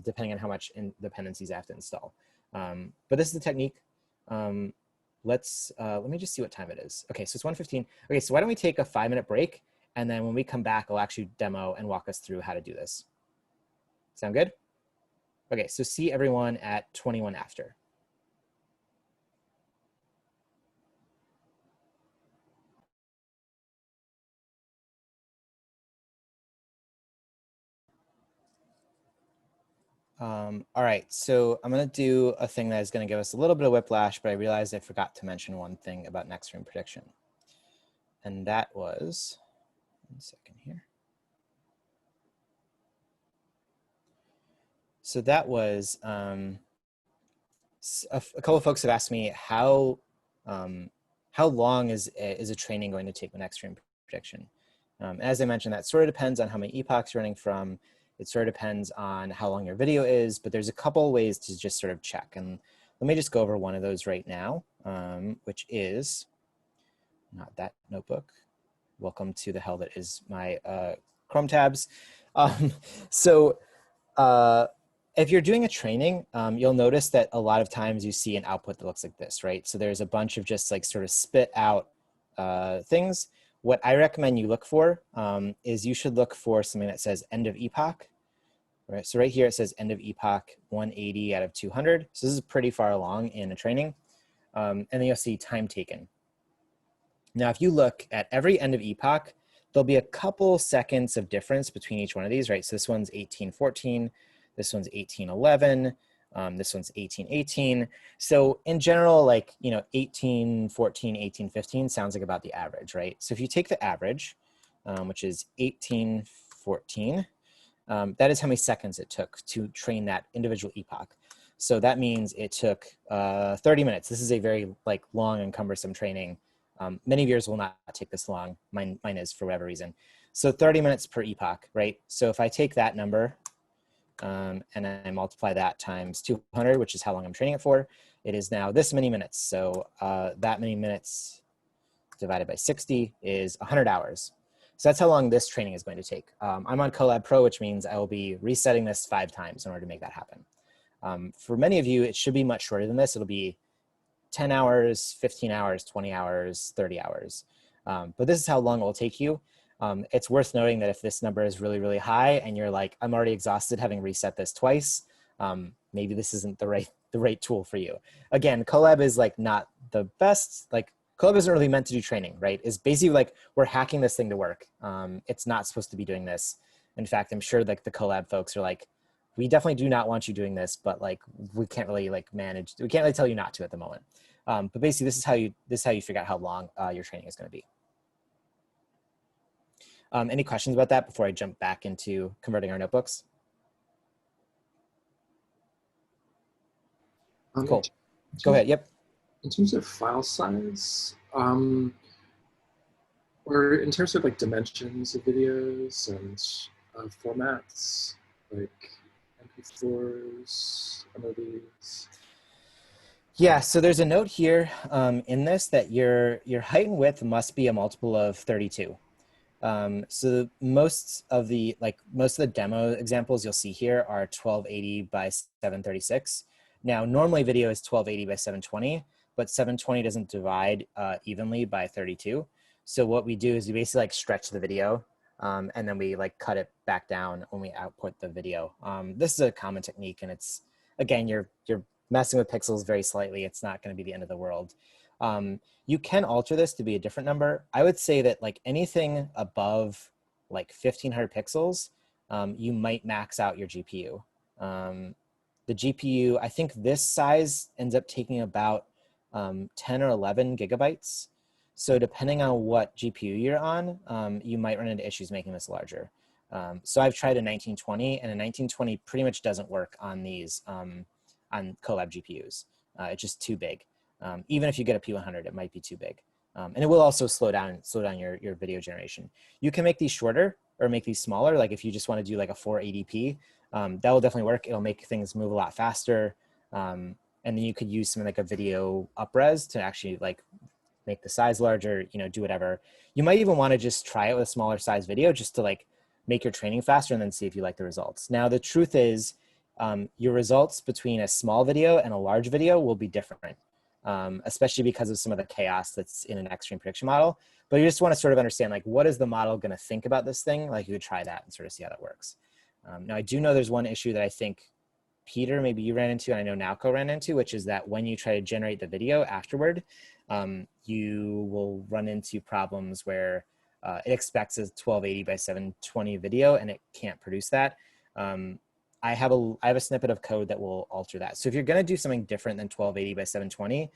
depending on how much dependencies I have to install. But this is the technique. Let me just see what time it is. Okay, so it's 1:15. Okay, so why don't we take a 5-minute break, and then when we come back, I'll actually demo and walk us through how to do this. Sound good? Okay, so see everyone at 21 after. All right, so I'm gonna do a thing that is gonna give us a little bit of whiplash, but I realized I forgot to mention one thing about next room prediction. And that was, 1 second here. So that was, a couple of folks have asked me how long is a training going to take with next room prediction? As I mentioned, that sort of depends on how many epochs you're running from. It sort of depends on how long your video is, but there's a couple ways to just sort of check. And let me just go over one of those right now, which is not that notebook. Welcome to the hell that is my Chrome tabs. If you're doing a training, you'll notice that a lot of times you see an output that looks like this, right? So there's a bunch of just like sort of spit out things. What I recommend you look for is you should look for something that says end of epoch. Right? So right here it says end of epoch 180 out of 200. So this is pretty far along in a training. And then you'll see time taken. Now, if you look at every end of epoch, there'll be a couple seconds of difference between each one of these, right? So this one's 1814, this one's 1811, this one's 1818. So in general, like, you know, 1814, 1815 sounds like about the average, right? So if you take the average, which is 1814, that is how many seconds it took to train that individual epoch. So that means it took 30 minutes. This is a very like long and cumbersome training. Many of yours will not take this long. Mine is for whatever reason. So 30 minutes per epoch, right? So if I take that number and I multiply that times 200, which is how long I'm training it for, it is now this many minutes. So that many minutes divided by 60 is 100 hours. So that's how long this training is going to take. I'm on Colab Pro, which means I will be resetting this 5 times in order to make that happen. For many of you, it should be much shorter than this. It'll be 10 hours, 15 hours, 20 hours, 30 hours. But this is how long it will take you. It's worth noting that if this number is really, really high and you're like, I'm already exhausted having reset this twice, maybe this isn't the right tool for you. Again, Colab is like not the best, like Colab isn't really meant to do training, right? It's basically like we're hacking this thing to work. It's not supposed to be doing this. In fact, I'm sure like the Colab folks are like, we definitely do not want you doing this, but like we can't really like manage. We can't really tell you not to at the moment. But basically, this is how you figure out how long your training is going to be. Any questions about that before I jump back into converting our notebooks? Cool. Go ahead. Yep. In terms of file size, or in terms of like dimensions of videos and formats, like befores, MOVs? Yeah, so there's a note here in this that your height and width must be a multiple of 32. So most of the demo examples you'll see here are 1280 by 736. Now, normally video is 1280 by 720, but 720 doesn't divide evenly by 32. So what we do is we basically like stretch the video and then we like cut it back down when we output the video. This is a common technique, and it's, again, you're messing with pixels very slightly. It's not going to be the end of the world. You can alter this to be a different number. I would say that like anything above like 1500 pixels, you might max out your GPU. The GPU, I think this size ends up taking about 10 or 11 gigabytes. So depending on what GPU you're on, you might run into issues making this larger. So I've tried a 1920, and a 1920 pretty much doesn't work on these on Colab GPUs. It's just too big. Even if you get a P100, it might be too big. And it will also slow down your video generation. You can make these shorter or make these smaller. Like if you just want to do like a 480p, that will definitely work. It'll make things move a lot faster. And then you could use something like a video upres to actually like make the size larger, do whatever. You might even want to just try it with a smaller size video just to like make your training faster and then see if you like the results. Now, the truth is your results between a small video and a large video will be different. Especially because of some of the chaos that's in an extreme prediction model. But you just want to sort of understand, like, what is the model going to think about this thing? Like, you could try that and sort of see how that works. Now, I do know there's one issue that I think Peter, maybe you ran into, and I know Nalco ran into, which is that when you try to generate the video afterward, you will run into problems where it expects a 1280 by 720 video, and it can't produce that. I have a snippet of code that will alter that. So if you're going to do something different than 1280 by 720,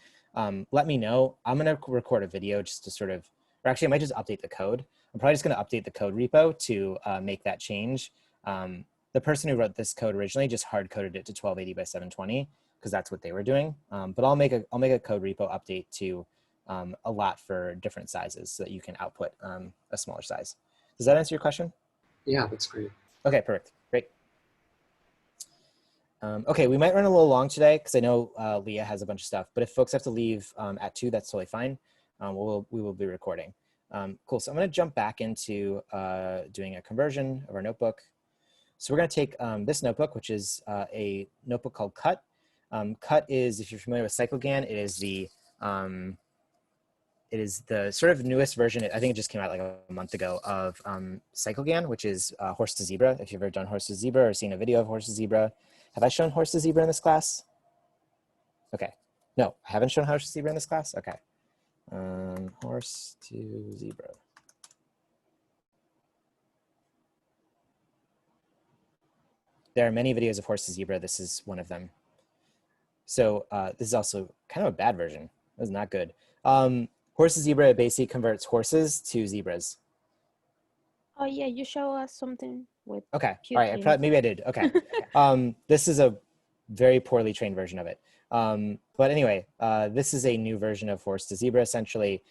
let me know. I'm going to record a video just to sort of, or actually I might just update the code. I'm probably just going to update the code repo to make that change. The person who wrote this code originally just hard coded it to 1280 by 720 because that's what they were doing. But I'll make a code repo update to a lot for different sizes so that you can output a smaller size. Does that answer your question? Yeah, that's great. Okay, perfect. Great. Okay, we might run a little long today because I know Leah has a bunch of stuff, but if folks have to leave at 2, that's totally fine. We will be recording. Cool, so I'm gonna jump back into doing a conversion of our notebook. So we're gonna take this notebook, which is a notebook called Cut. Cut is, if you're familiar with CycleGAN, it is the sort of newest version. I think it just came out like a month ago of CycleGAN, which is horse to zebra. If you've ever done horse to zebra or seen a video of horse to zebra. Have I shown horse to zebra in this class? Okay. No, I haven't shown horse to zebra in this class? Okay. Horse to zebra. There are many videos of horse to zebra. This is one of them. So this is also kind of a bad version. This is not good. Horse to zebra basically converts horses to zebras. Oh yeah, you show us something with. Okay, all right, maybe I did, okay. This is a very poorly trained version of it. But anyway, this is a new version of horse to zebra, essentially.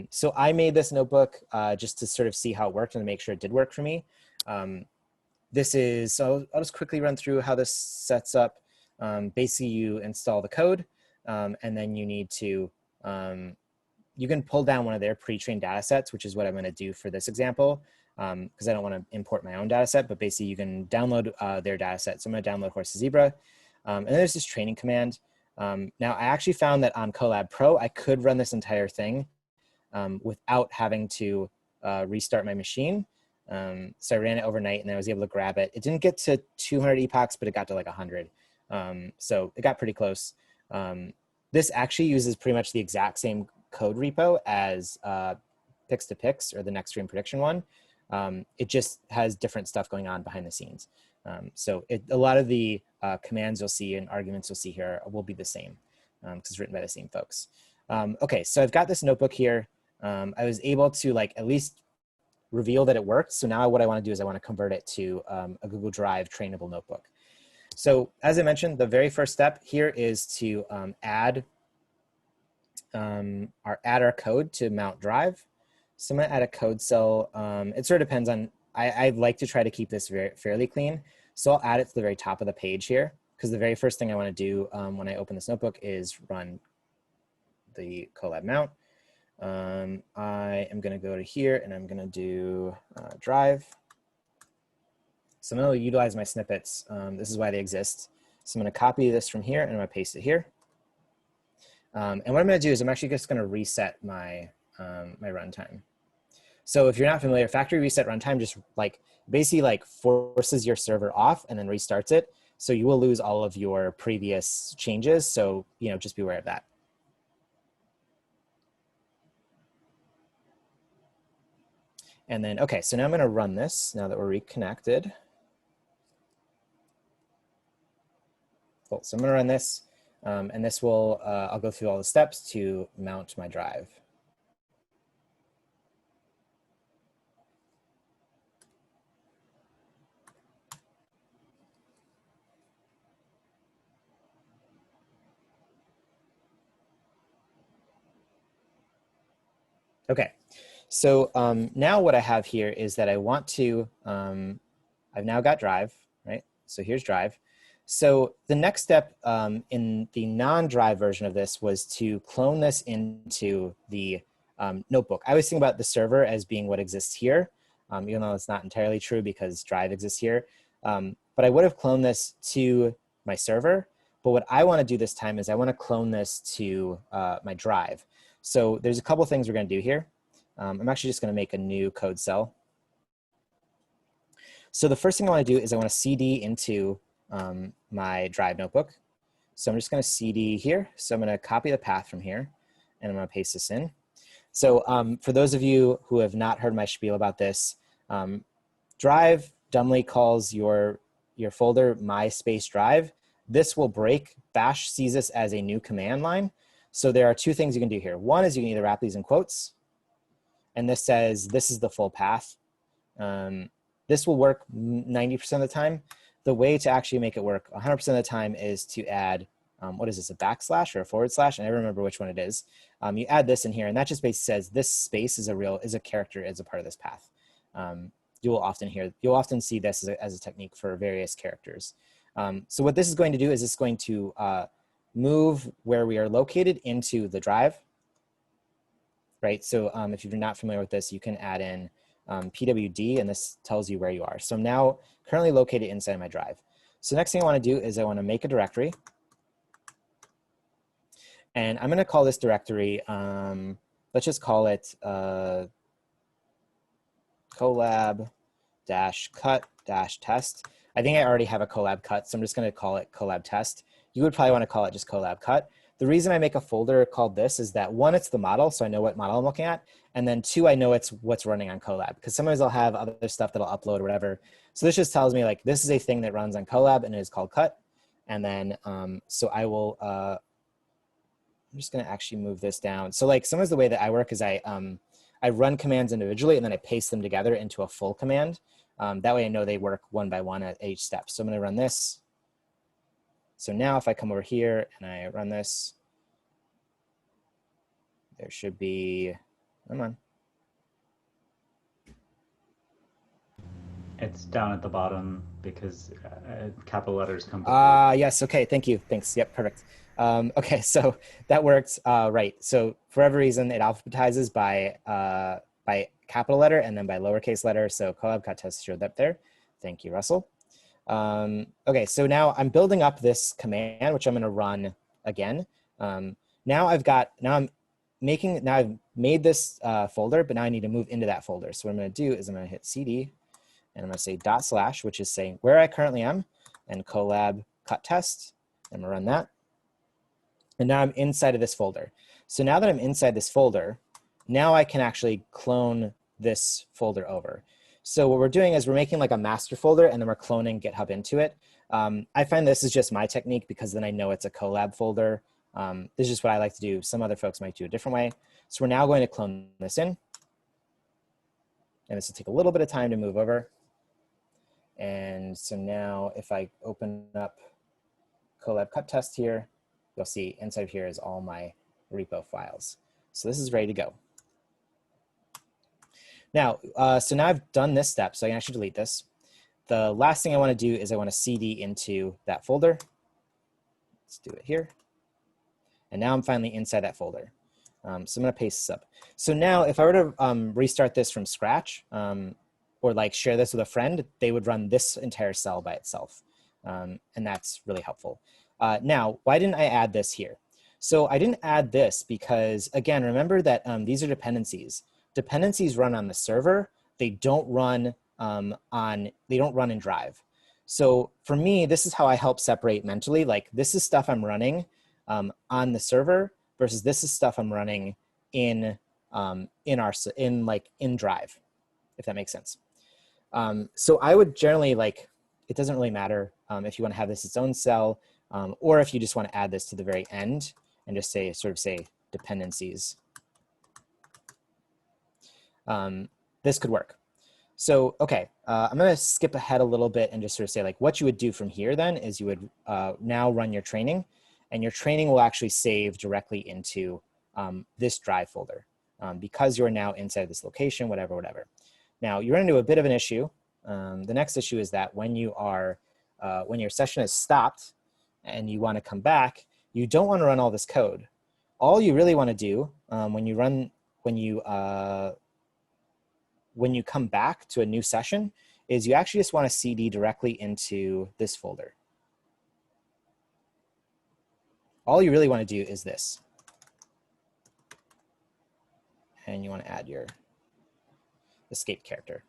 So I made this notebook just to sort of see how it worked and to make sure it did work for me. So I'll just quickly run through how this sets up. Basically, you install the code, and then you need to, you can pull down one of their pre-trained data sets, which is what I'm going to do for this example, because I don't want to import my own data set, but basically you can download their data set. So I'm going to download horse to zebra. And then there's this training command. Now, I actually found that on Colab Pro, I could run this entire thing without having to restart my machine. So I ran it overnight and I was able to grab it. It didn't get to 200 epochs, but it got to like 100. So it got pretty close. This actually uses pretty much the exact same code repo as Pix to Pix or the next stream prediction one. It just has different stuff going on behind the scenes. So a lot of the commands you'll see and arguments you'll see here will be the same because it's written by the same folks. Okay, so I've got this notebook here. I was able to like at least reveal that it worked. So now what I want to do is I want to convert it to a Google Drive trainable notebook. So as I mentioned, the very first step here is to add our code to Mount Drive. So I'm going to add a code cell. It sort of depends on, I like to try to keep this fairly clean. So I'll add it to the very top of the page here, because the very first thing I want to do when I open this notebook is run the Colab mount. I am going to go to here and I'm going to do drive. So I'm going to utilize my snippets. This is why they exist. So I'm going to copy this from here and I'm going to paste it here. And what I'm going to do is I'm actually just going to reset my my runtime. So if you're not familiar, factory reset runtime just basically forces your server off and then restarts it. So you will lose all of your previous changes. So, just be aware of that. And then, okay, so now I'm going to run this now that we're reconnected. Cool. So I'm going to run this, and this will, I'll go through all the steps to mount my drive. Okay, so now what I have here is that I want to, I've now got drive, right? So here's drive. So the next step in the non-drive version of this was to clone this into the notebook. I always think about the server as being what exists here, even though it's not entirely true because drive exists here. But I would have cloned this to my server. But what I want to do this time is I want to clone this to my drive. So there's a couple things we're going to do here. I'm actually just going to make a new code cell. So the first thing I want to do is I want to CD into my drive notebook. So I'm just going to CD here. So I'm going to copy the path from here, and I'm going to paste this in. So for those of you who have not heard my spiel about this, drive dumbly calls your folder my space drive. This will break. Bash sees this as a new command line. So there are two things you can do here. One is you can either wrap these in quotes, and this says this is the full path. This will work 90% of the time. The way to actually make it work 100% of the time is to add, what is this, a backslash or a forward slash? I never remember which one it is. You add this in here, and that just basically says this space is a character as a part of this path. You'll often see this as a technique for various characters. So what this is going to do is it's going to move where we are located into the drive, right? So if you're not familiar with this, you can add in pwd, and this tells you where you are. So I'm now currently located inside my drive. So next thing I want to do is I want to make a directory. And I'm going to call this directory, let's just call it Colab-cut-test. I think I already have a Colab cut, so I'm just going to call it Colab test. You would probably want to call it just Colab cut. The reason I make a folder called this is that one, it's the model, so I know what model I'm looking at. And then two, I know it's what's running on Colab, because sometimes I'll have other stuff that I'll upload or whatever. So this just tells me like, this is a thing that runs on Colab and it is called cut. And then, so I will, I'm just gonna actually move this down. So like sometimes the way that I work is I run commands individually and then I paste them together into a full command. That way I know they work one by one at each step. So I'm gonna run this. So now if I come over here and I run this, there should be, come on. It's down at the bottom because capital letters come before. Yes, okay, thank you, thanks, yep, perfect. Okay, so that worked, right. So for every reason, it alphabetizes by capital letter and then by lowercase letter. So Colab cut test showed up there. Thank you, Russell. Okay, so now I'm building up this command, which I'm going to run again. Now I've made this folder, but now I need to move into that folder. So what I'm going to do is I'm going to hit CD, and I'm going to say // which is saying where I currently am, and Colab cut test. I'm going to run that. And now I'm inside of this folder. So now that I'm inside this folder, now I can actually clone this folder over. So what we're doing is we're making like a master folder and then we're cloning GitHub into it. I find this is just my technique because then I know it's a Colab folder. This is just what I like to do. Some other folks might do a different way. So we're now going to clone this in. And this will take a little bit of time to move over. And so now if I open up Colab cut test here, you'll see inside of here is all my repo files. So this is ready to go. Now, so now I've done this step, so I can actually delete this. the last thing I want to do is I want to CD into that folder. Let's do it here. And now I'm finally inside that folder. So I'm going to paste this up. So now if I were to restart this from scratch, or like share this with a friend, they would run this entire cell by itself. And that's really helpful. Now, why didn't I add this here? So I didn't add this because, again, remember that these are dependencies. Dependencies run on the server. They don't run in Drive. So for me, this is how I help separate mentally. Like, this is stuff I'm running on the server versus this is stuff I'm running in Drive, if that makes sense. So I would generally, like, it doesn't really matter if you want to have this its own cell, or if you just want to add this to the very end and just say, sort of say dependencies. This could work. So, okay, I'm going to skip ahead a little bit and just sort of say, like, what you would do from here then is you would now run your training, and your training will actually save directly into this Drive folder because you're now inside this location, whatever. Now, you run into a bit of an issue. The next issue is that when you are, when your session is stopped and you want to come back, you don't want to run all this code. All you really want to do when you come back to a new session is you actually just want to CD directly into this folder. All you really want to do is this. And you want to add your escape character.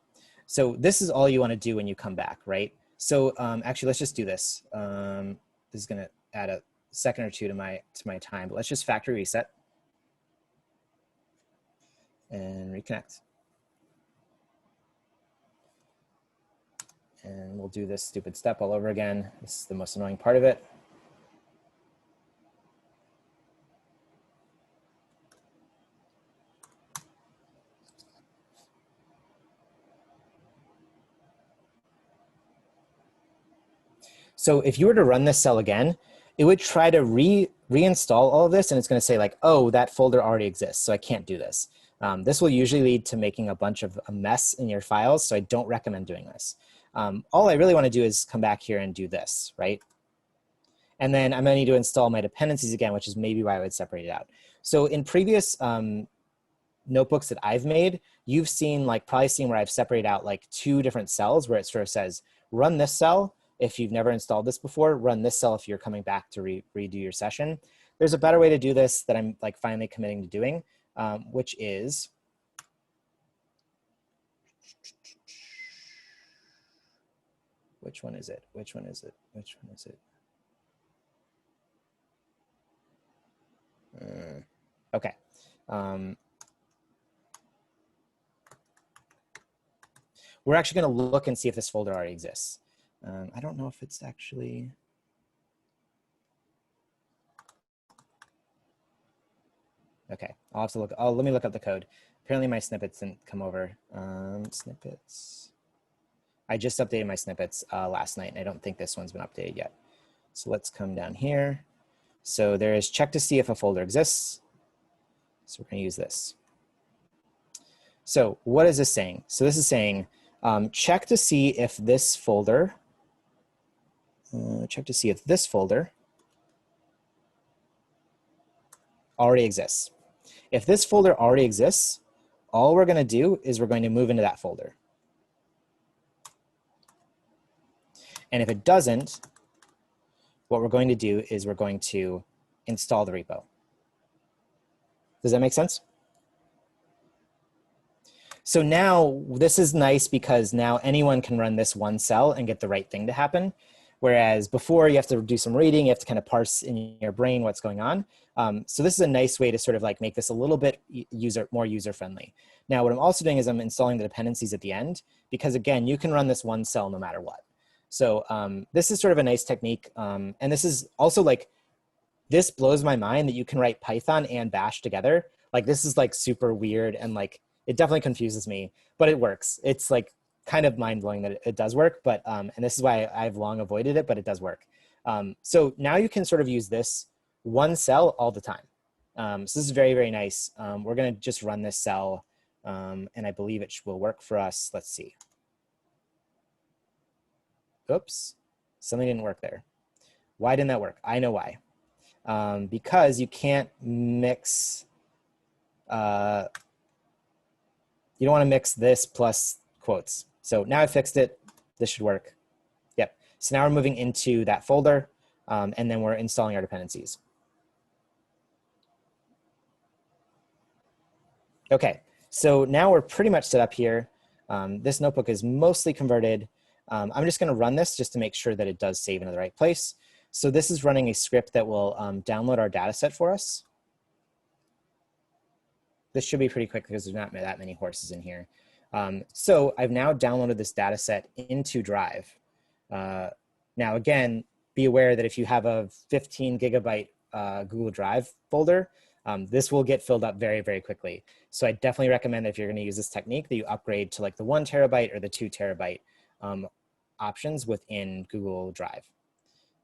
So this is all you want to do when you come back, right? So actually, let's just do this. This is going to add a second or two to my time, but let's just factory reset and reconnect. And we'll do this stupid step all over again. This is the most annoying part of it. So if you were to run this cell again, it would try to reinstall all of this, and it's going to say, like, oh, that folder already exists, so I can't do this. This will usually lead to making a bunch of a mess in your files, so I don't recommend doing this. All I really want to do is come back here and do this, right? And then I'm going to need to install my dependencies again, which is maybe why I would separate it out. So in previous notebooks that I've made, you've seen, like, probably seen where I've separated out like 2 different cells where it sort of says, run this cell if you've never installed this before, run this cell if you're coming back to redo your session. There's a better way to do this that I'm, like, finally committing to doing, which is, which one is it? Okay. We're actually going to look and see if this folder already exists. I don't know if it's actually. Okay, I'll have to look. Let me look up the code. Apparently my snippets didn't come over. Snippets. I just updated my snippets last night, and I don't think this one's been updated yet. So let's come down here. So there is check to see if a folder exists. So we're going to use this. So what is this saying? So this is saying check to see if this folder, already exists. If this folder already exists, all we're going to do is we're going to move into that folder. And if it doesn't, what we're going to do is we're going to install the repo. Does that make sense? So now this is nice because now anyone can run this one cell and get the right thing to happen. Whereas before you have to do some reading, you have to kind of parse in your brain what's going on. So this is a nice way to sort of like make this a little bit more user-friendly. Now what I'm also doing is I'm installing the dependencies at the end because again, you can run this one cell no matter what. So this is sort of a nice technique. And this is also like, this blows my mind that you can write Python and Bash together. Like this is like super weird and like, it definitely confuses me, but it works. It's like kind of mind-blowing that it does work, but and this is why I've long avoided it, but it does work. So now you can sort of use this one cell all the time. So this is very, very nice. We're gonna just run this cell and I believe it will work for us. Let's see. oops, something didn't work there. Why didn't that work? I know why. Because you can't mix, you don't want to mix this plus quotes. So now I fixed it. This should work. Yep. So now we're moving into that folder, and then we're installing our dependencies. Okay, so now we're pretty much set up here. This notebook is mostly converted. I'm just going to run this just to make sure that it does save into the right place. So this is running a script that will download our data set for us. This should be pretty quick because there's not that many horses in here. So I've now downloaded this data set into Drive. Now again, be aware that if you have a 15 gigabyte Google Drive folder, this will get filled up very, very quickly. So I definitely recommend that if you're going to use this technique that you upgrade to like the 1 terabyte or the 2 terabyte options within Google Drive.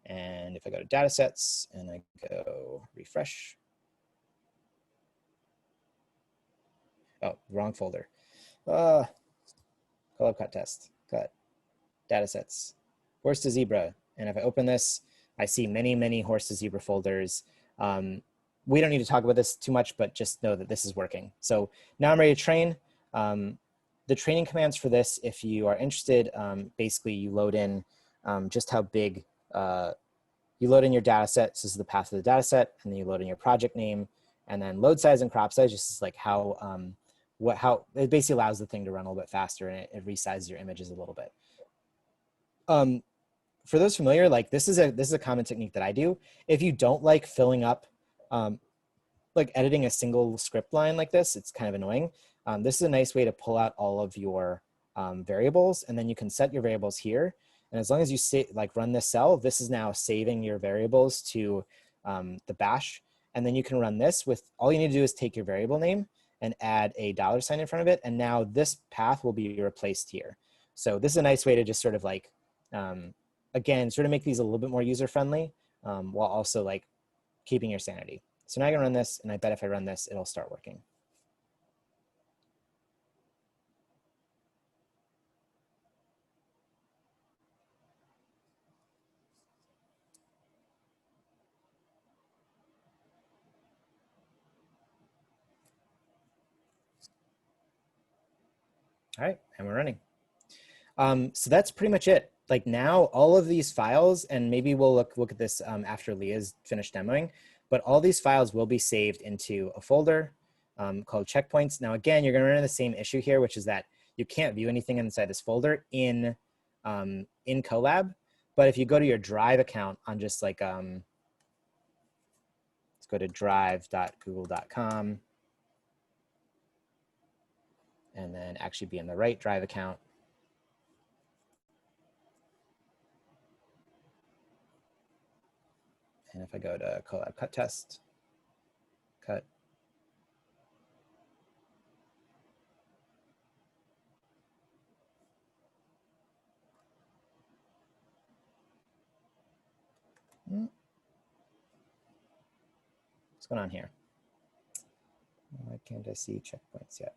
And if I go to data sets and I go refresh. Oh, wrong folder. Colab cut test, cut, data sets, horse to zebra. And if I open this, I see many, many horse to zebra folders. We don't need to talk about this too much, but just know that this is working. So now I'm ready to train. The training commands for this, if you are interested, basically you load in just how big, you load in your data set. So this is the path of the data set, and then you load in your project name, and then load size and crop size, just like how, how it basically allows the thing to run a little bit faster, and it resizes your images a little bit. For those familiar, like this is a common technique that I do. If you don't like filling up, like editing a single script line like this, it's kind of annoying. This is a nice way to pull out all of your variables, and then you can set your variables here. And as long as you say, like run this cell, this is now saving your variables to the bash. And then you can run this with, all you need to do is take your variable name and add a $sign in front of it. And now this path will be replaced here. So this is a nice way to just sort of like, again, sort of make these a little bit more user-friendly while also like keeping your sanity. So now I can run this, and I bet if I run this, it'll start working. All right, and we're running. So that's pretty much it. Like now all of these files, and maybe we'll look at this after Leah's finished demoing, but all these files will be saved into a folder called checkpoints. Now again, you're gonna run into the same issue here, which is that you can't view anything inside this folder in Colab. But if you go to your Drive account on just like, let's go to drive.google.com. and then actually be in the right Drive account. And if I go to Colab cut test, cut. What's going on here? Why can't I see checkpoints yet?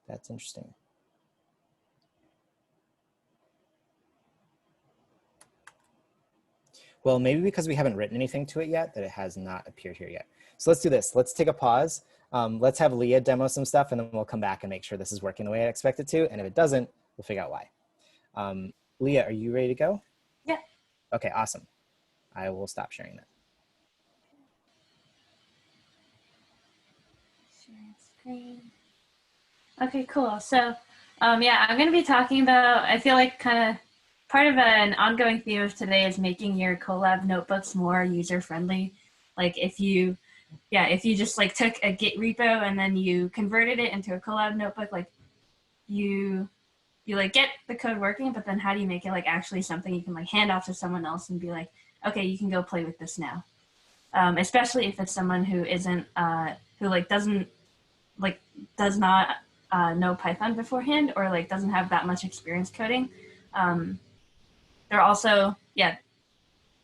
That's interesting. Well, maybe because we haven't written anything to it yet that it has not appeared here yet. So let's do this. Let's take a pause. Let's have Leah demo some stuff, and then we'll come back and make sure this is working the way I expect it to. And if it doesn't, we'll figure out why. Leah, are you ready to go? Yeah. Okay, awesome. I will stop sharing that. Sharing screen. Okay, cool. So, yeah, I'm going to be talking about, I feel like kind of part of an ongoing theme of today is making your Colab notebooks more user-friendly. Like if you just like took a Git repo and then you converted it into a Colab notebook, like you like get the code working, but then how do you make it like actually something you can like hand off to someone else and be like, okay, you can go play with this now. Especially if it's someone who isn't, who like does not know Python beforehand, or like doesn't have that much experience coding. They're also, yeah,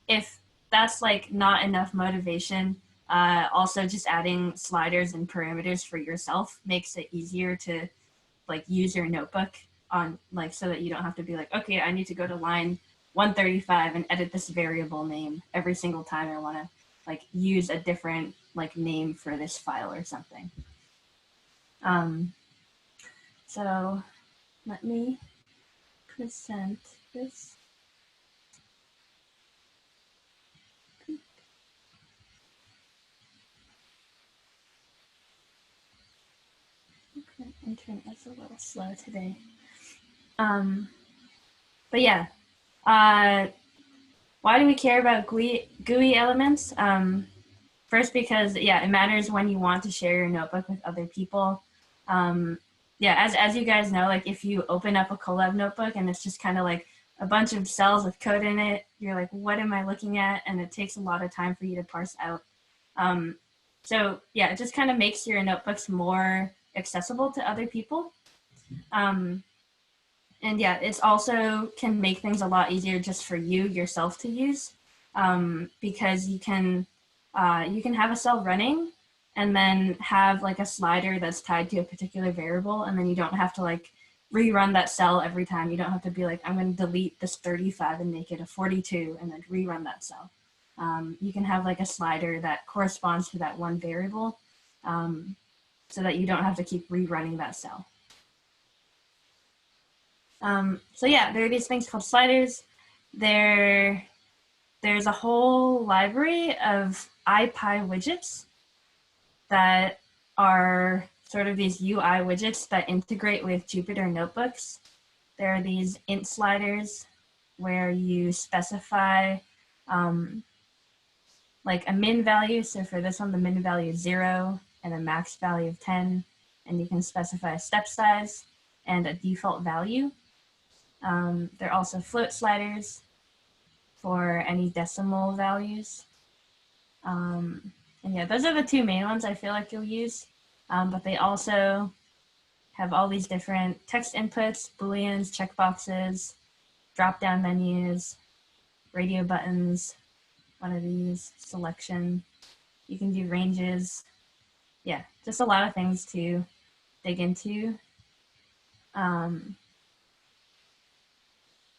if that's like not enough motivation Also, just adding sliders and parameters for yourself makes it easier to like use your notebook on like so that you don't have to be like, okay, I need to go to line 135 and edit this variable name every single time I want to like use a different like name for this file or something. So let me present this. Okay, internet's a little slow today. But yeah, why do we care about GUI elements? First, because yeah, it matters when you want to share your notebook with other people. Yeah, as you guys know, like if you open up a Colab notebook and it's just kind of like a bunch of cells with code in it, you're like, what am I looking at? And it takes a lot of time for you to parse out. So yeah, it just kind of makes your notebooks more accessible to other people. And yeah, it's also can make things a lot easier just for you yourself to use, because you can have a cell running and then have like a slider that's tied to a particular variable, and then you don't have to like rerun that cell every time. You don't have to be like, I'm going to delete this 35 and make it a 42 and then rerun that cell. You can have like a slider that corresponds to that one variable, so that you don't have to keep rerunning that cell. So yeah, there are these things called sliders. There's a whole library of IPy widgets that are sort of these UI widgets that integrate with Jupyter notebooks. There are these int sliders where you specify like a min value. So for this one, the min value is 0 and a max value of 10. And you can specify a step size and a default value. There are also float sliders for any decimal values. And yeah, those are the two main ones I feel like you'll use. But they also have all these different text inputs, booleans, checkboxes, drop-down menus, radio buttons, one of these, selection. You can do ranges. Yeah, just a lot of things to dig into.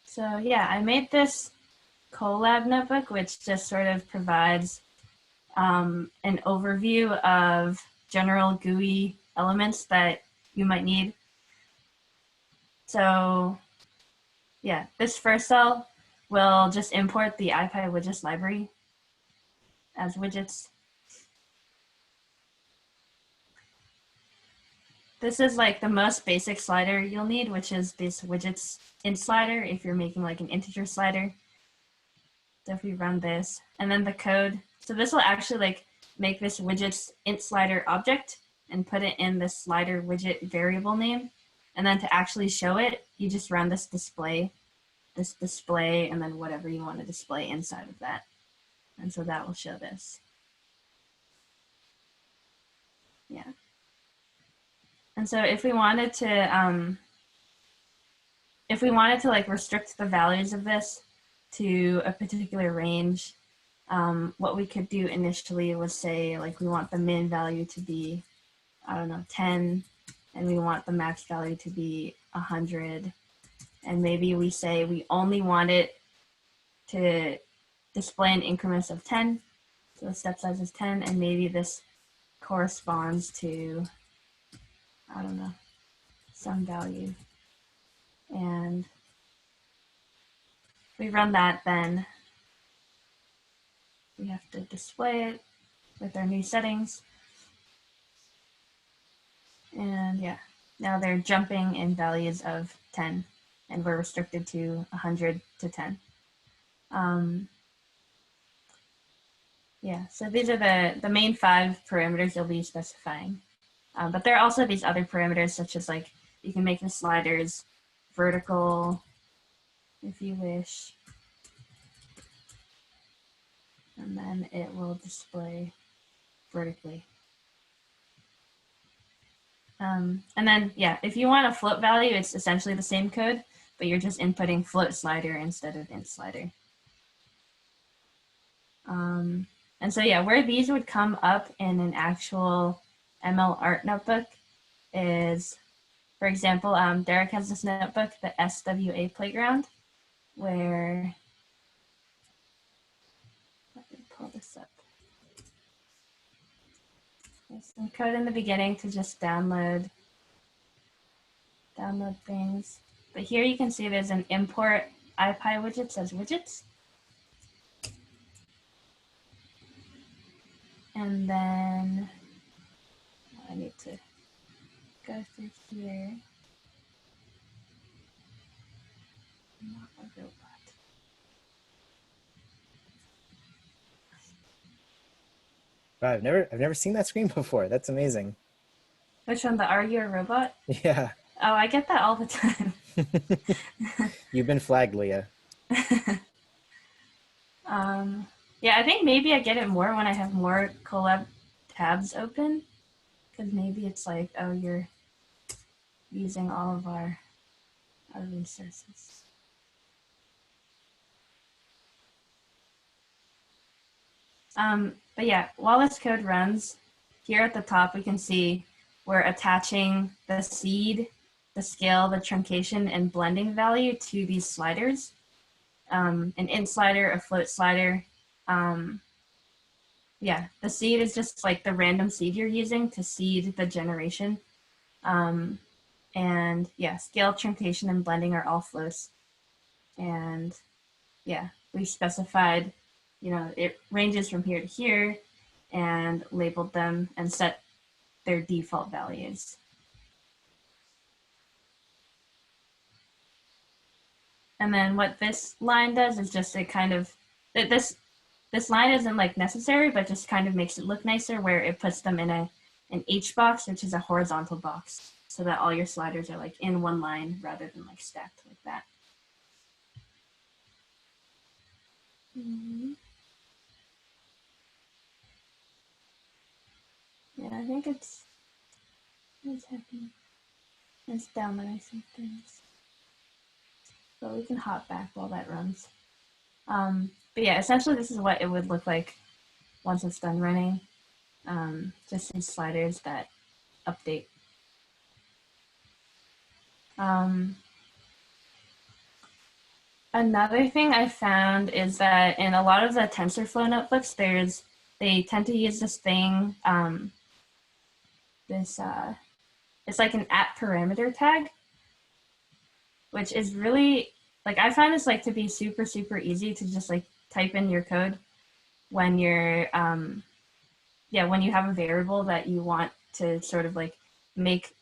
So yeah, I made this Colab notebook, which just sort of provides an overview of general GUI elements that you might need. So yeah, this first cell will just import the IPy widgets library as widgets. This is like the most basic slider you'll need, which is this widgets int slider if you're making like an integer slider. So if we run this and then the code, so this will actually like make this widgets int slider object and put it in the slider widget variable name. And then to actually show it, you just run this display, and then whatever you want to display inside of that. And so that will show this. Yeah. And so if we wanted to like restrict the values of this to a particular range, what we could do initially was say like we want the min value to be, I don't know, 10, and we want the max value to be 100. And maybe we say we only want it to display in increments of 10. So the step size is 10, and maybe this corresponds to, I don't know, some value. And we run that, then we have to display it with our new settings. And yeah, now they're jumping in values of 10, and we're restricted to 100 to 10. Yeah, so these are the main 5 parameters you'll be specifying. But there are also these other parameters, such as like you can make the sliders vertical if you wish, and then it will display vertically. And then, yeah, if you want a float value, it's essentially the same code, but you're just inputting float slider instead of int slider. And And so yeah, where these would come up in an actual ML art notebook is, for example, Derrick has this notebook, the SWA Playground, where, let me pull this up. There's some code in the beginning to just download things. But here you can see there's an import IPy widgets as widgets. And then I need to go through here. Not a robot. Wow, I've never seen that screen before. That's amazing. Which one, the Are You a Robot? Yeah. Oh, I get that all the time. You've been flagged, Leah. Yeah, I think maybe I get it more when I have more Colab tabs open, because maybe it's like, oh, you're using all of our resources. But yeah, while this code runs, here at the top we can see we're attaching the seed, the scale, the truncation, and blending value to these sliders. An int slider, a float slider. Yeah, the seed is just like the random seed you're using to seed the generation. And yeah, scale, truncation, and blending are all floats. And yeah, we specified, you know, it ranges from here to here and labeled them and set their default values. And then what this line does is just it kind of, this line isn't like necessary, but just kind of makes it look nicer, where it puts them in an H box, which is a horizontal box, so that all your sliders are like in one line rather than like stacked like that. Yeah, I think it's happening. It's downloading some things. So we can hop back while that runs. But yeah, essentially this is what it would look like once it's done running. Just these sliders that update. Another thing I found is that in a lot of the TensorFlow notebooks, they tend to use this thing, it's like an at parameter tag, which is really, like, I find this like to be super, super easy to just like type in your code when you're, when you have a variable that you want to sort of like make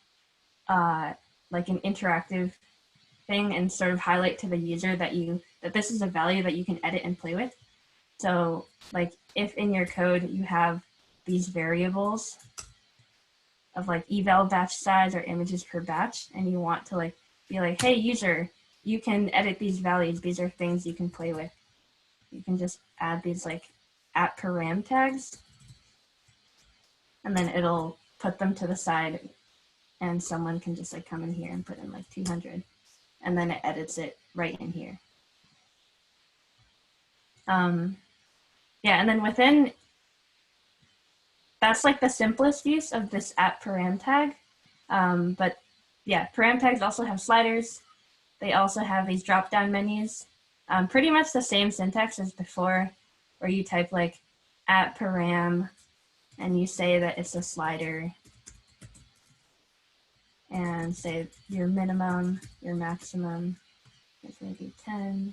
like an interactive thing and sort of highlight to the user that this is a value that you can edit and play with. So like if in your code you have these variables of like eval batch size or images per batch, and you want to like be like, hey user, you can edit these values, these are things you can play with, you can just add these like at param tags, and then it'll put them to the side and someone can just like come in here and put in like 200, and then it edits it right in here. Yeah, and then within, that's like the simplest use of this at param tag. But yeah, param tags also have sliders. They also have these drop-down menus. Pretty much the same syntax as before, where you type like at param and you say that it's a slider and say your minimum, your maximum is maybe 10.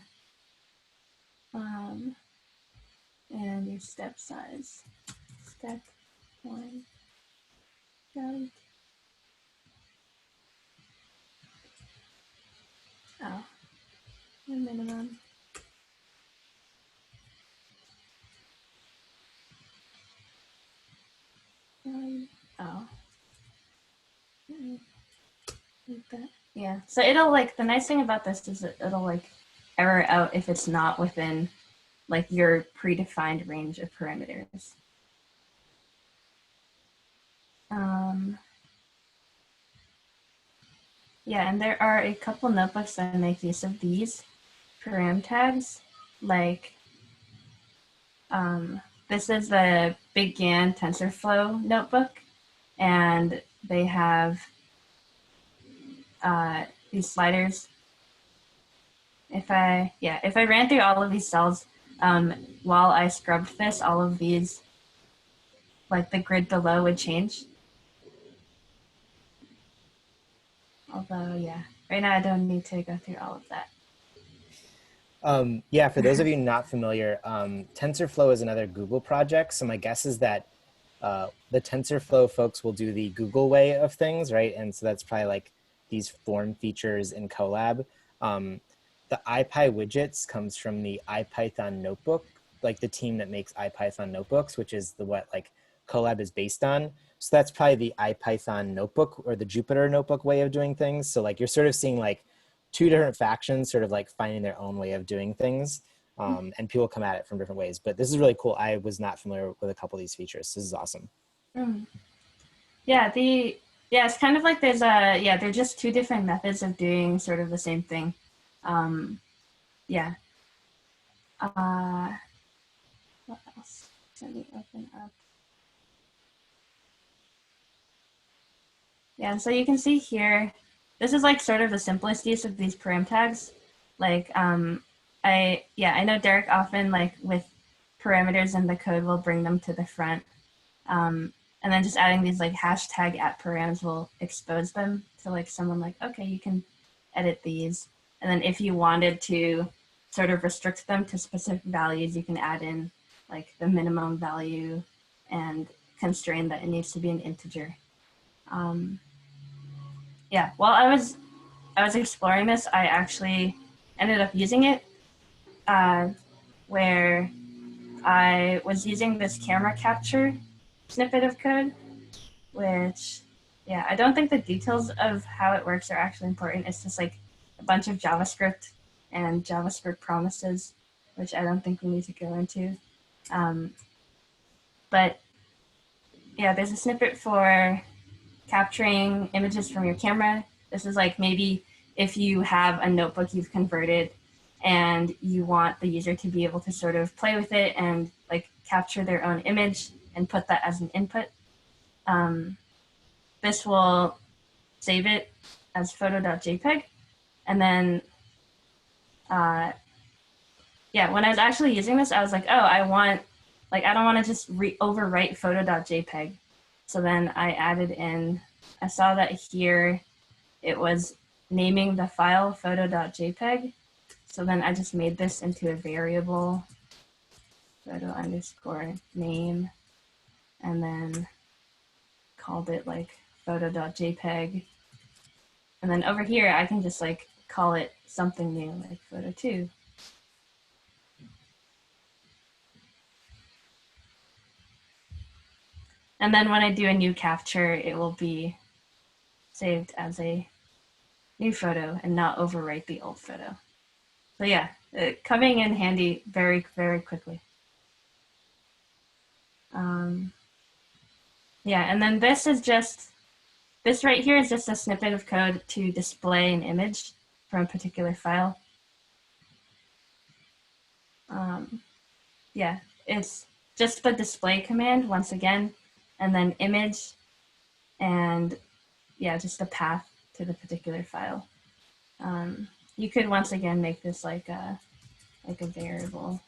And your step size, step 1, got it. Oh, the minimum. Oh. Like that. Yeah, so it'll like, the nice thing about this is it'll like error out if it's not within like your predefined range of parameters. Yeah, and there are a couple notebooks that make use of these param tags, like this is the Began TensorFlow notebook, and they have these sliders. If I ran through all of these cells while I scrubbed this, all of these, like the grid below, would change. Although, yeah, right now I don't need to go through all of that. Yeah, for those of you not familiar, TensorFlow is another Google project. So my guess is that the TensorFlow folks will do the Google way of things, right? And so that's probably like these form features in Colab. The IPy widgets comes from the IPython notebook, like the team that makes IPython notebooks, which is what like Colab is based on. So that's probably the IPython notebook or the Jupyter notebook way of doing things. So like you're sort of seeing like two different factions sort of like finding their own way of doing things. And people come at it from different ways, but this is really cool. I was not familiar with a couple of these features. This is awesome. Yeah, it's kind of like they're just two different methods of doing sort of the same thing. Yeah. What else? Let me open up. Yeah, so you can see here, this is like sort of the simplest use of these param tags. Like, I know Derrick often, like with parameters in the code, will bring them to the front. And then just adding these like hashtag @params will expose them to like someone like, okay, you can edit these. And then if you wanted to sort of restrict them to specific values, you can add in like the minimum value and constrain that it needs to be an integer. Yeah, while I was exploring this, I actually ended up using it where I was using this camera capture snippet of code, which, yeah, I don't think the details of how it works are actually important. It's just like a bunch of JavaScript and JavaScript promises, which I don't think we need to go into. But yeah, there's a snippet for capturing images from your camera. This is like maybe if you have a notebook you've converted and you want the user to be able to sort of play with it and like capture their own image and put that as an input. This will save it as photo.jpg. And then, yeah, when I was actually using this, I was like, oh, I don't want to just overwrite photo.jpg. So then I added in, I saw that here it was naming the file photo.jpg. So then I just made this into a variable, photo_name, and then called it like photo.jpg. And then over here, I can just like call it something new, like photo2. And then when I do a new capture, it will be saved as a new photo and not overwrite the old photo. So yeah, coming in handy very, very quickly. Yeah, and then this right here is just a snippet of code to display an image from a particular file. Yeah, it's just the display command once again, and then image, and yeah, just a path to the particular file. You could once again make this like a variable,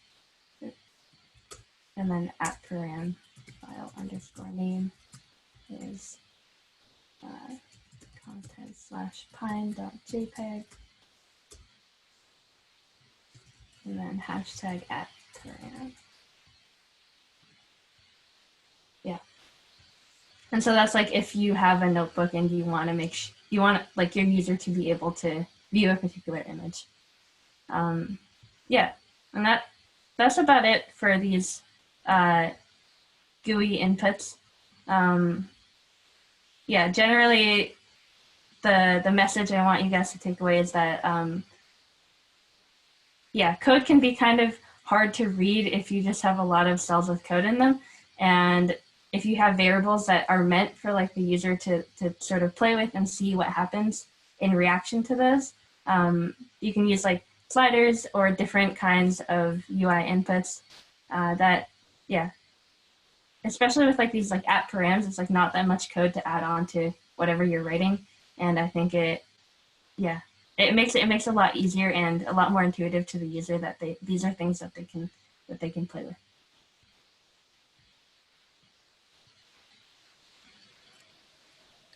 and then @param file_name is content/pine.jpg, and then hashtag @param. Yeah. And so that's like if you have a notebook and you want to you want like your user to be able to view a particular image. Yeah, and that's about it for these GUI inputs. Yeah, generally the message I want you guys to take away is that yeah, code can be kind of hard to read if you just have a lot of cells with code in them. And if you have variables that are meant for like the user to sort of play with and see what happens in reaction to those, you can use like sliders or different kinds of UI inputs that, yeah, especially with like these like app params, it's like not that much code to add on to whatever you're writing. And I think yeah, it makes a lot easier and a lot more intuitive to the user that these are things that they can play with.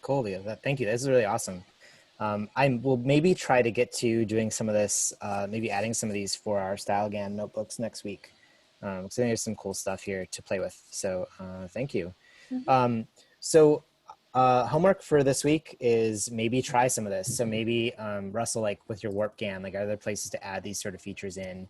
Cool, Leah. Thank you. This is really awesome. I will maybe try to get to doing some of this, maybe adding some of these for our StyleGAN notebooks next week. So I think there's some cool stuff here to play with. So thank you. So homework for this week is maybe try some of this. So maybe Russell, like with your Warp GAN, like are there places to add these sort of features in?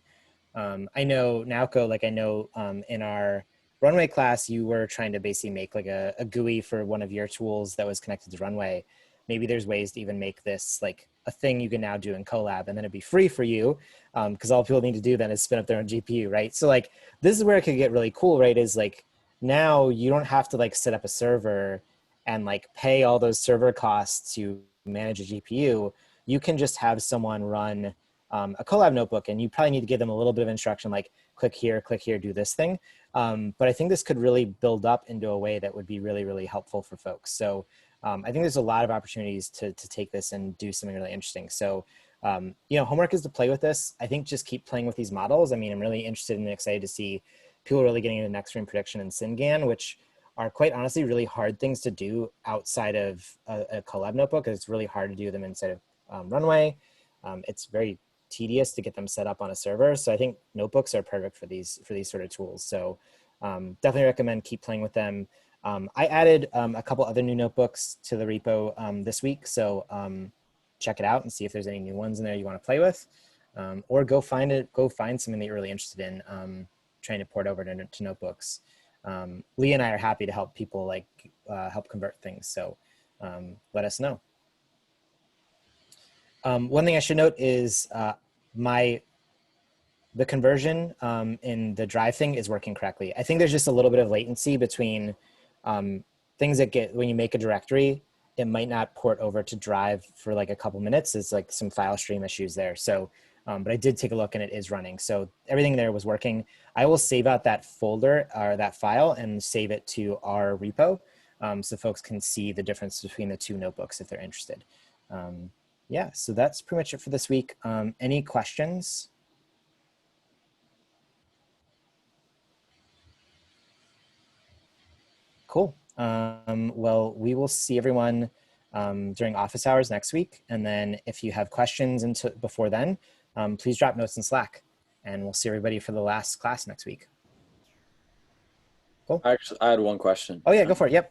I know Naoko, like I know in our Runway class, you were trying to basically make like a GUI for one of your tools that was connected to Runway. Maybe there's ways to even make this like a thing you can now do in Colab, and then it'd be free for you because all people need to do then is spin up their own GPU, right? So like this is where it could get really cool, right? Is like now you don't have to like set up a server and like pay all those server costs to manage a GPU. You can just have someone run a Colab notebook, and you probably need to give them a little bit of instruction like click here, do this thing. But I think this could really build up into a way that would be really, really helpful for folks. So I think there's a lot of opportunities to take this and do something really interesting. So, you know, homework is to play with this. I think just keep playing with these models. I mean, I'm really interested and excited to see people really getting into next frame prediction and SynGAN, which are quite honestly really hard things to do outside of a Colab notebook. It's really hard to do them inside of Runway. It's very tedious to get them set up on a server. So I think notebooks are perfect for these sort of tools. So definitely recommend keep playing with them. I added a couple other new notebooks to the repo this week. So check it out and see if there's any new ones in there you want to play with, or go find something that you're really interested in trying to port over to notebooks. Leah and I are happy to help people like help convert things. So let us know. One thing I should note is the conversion in the drive thing is working correctly. I think there's just a little bit of latency between things that get, when you make a directory, it might not port over to drive for like a couple minutes. It's like some file stream issues there. So, but I did take a look and it is running. So everything there was working. I will save out that folder or that file and save it to our repo so folks can see the difference between the two notebooks if they're interested. Yeah, so that's pretty much it for this week. Any questions? Cool. Well, we will see everyone during office hours next week. And then if you have questions before then, please drop notes in Slack. And we'll see everybody for the last class next week. Cool. Actually, I had one question. Oh yeah, go for it. Yep.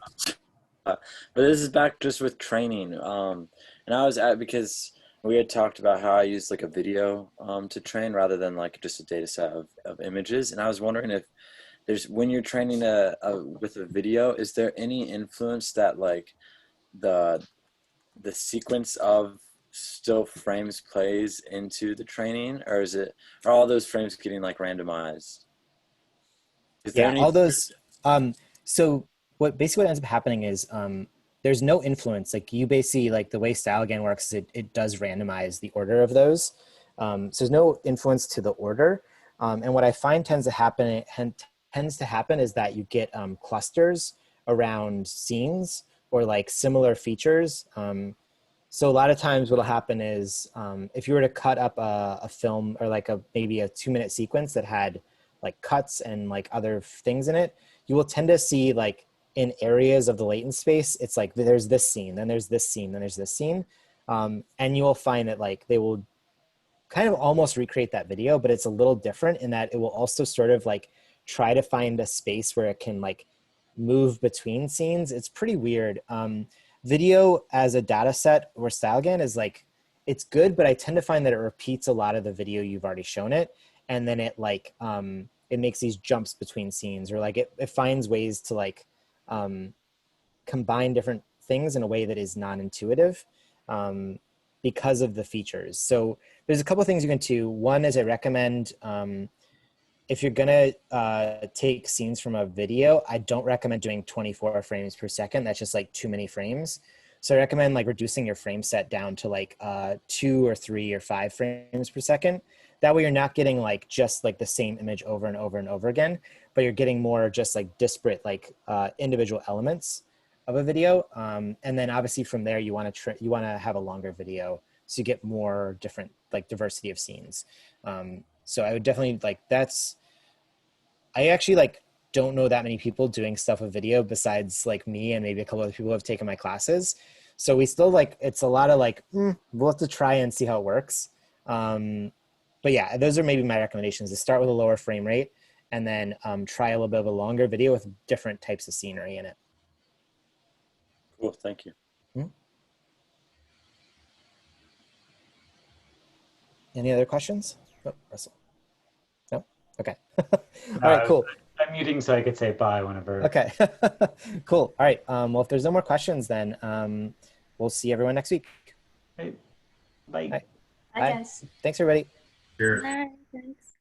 But this is back just with training. And I was because we had talked about how I use like a video to train rather than like just a data set of images. And I was wondering if when you're training with a video, is there any influence that like the sequence of still frames plays into the training, or are all those frames getting like randomized? Yeah, all those. So what ends up happening is there's no influence. Like you basically, like the way StyleGAN works is it does randomize the order of those. So there's no influence to the order. And what I find tends to happen is that you get clusters around scenes or like similar features. So a lot of times what'll happen is if you were to cut up a film or like maybe a 2-minute sequence that had like cuts and like other things in it, you will tend to see like in areas of the latent space, it's like there's this scene, then there's this scene, then there's this scene. And you will find that like they will kind of almost recreate that video, but it's a little different in that it will also sort of like try to find a space where it can like move between scenes. It's pretty weird. Video as a data set or StyleGAN is like, it's good, but I tend to find that it repeats a lot of the video you've already shown it. And then it like, it makes these jumps between scenes, or like it finds ways to like combine different things in a way that is non-intuitive because of the features. So there's a couple of things you can do. One is I recommend, if you're gonna take scenes from a video, I don't recommend doing 24 frames per second. That's just like too many frames. So I recommend like reducing your frame set down to like 2 or 3 or 5 frames per second. That way you're not getting like just like the same image over and over and over again, but you're getting more just like disparate like individual elements of a video. And then obviously from there you want to have a longer video so you get more different like diversity of scenes. So I would definitely like I actually like don't know that many people doing stuff with video besides like me and maybe a couple of people who have taken my classes. So we still like, it's a lot of like, we'll have to try and see how it works. But yeah, those are maybe my recommendations, is start with a lower frame rate and then try a little bit of a longer video with different types of scenery in it. Cool, thank you. Any other questions? Oh, Russell. No? Okay. All right, cool. I'm muting so I could say bye whenever. Okay, cool. All right. Well, if there's no more questions, then we'll see everyone next week. Bye. Bye, Bye. guys. Thanks, everybody. Here. All right, thanks.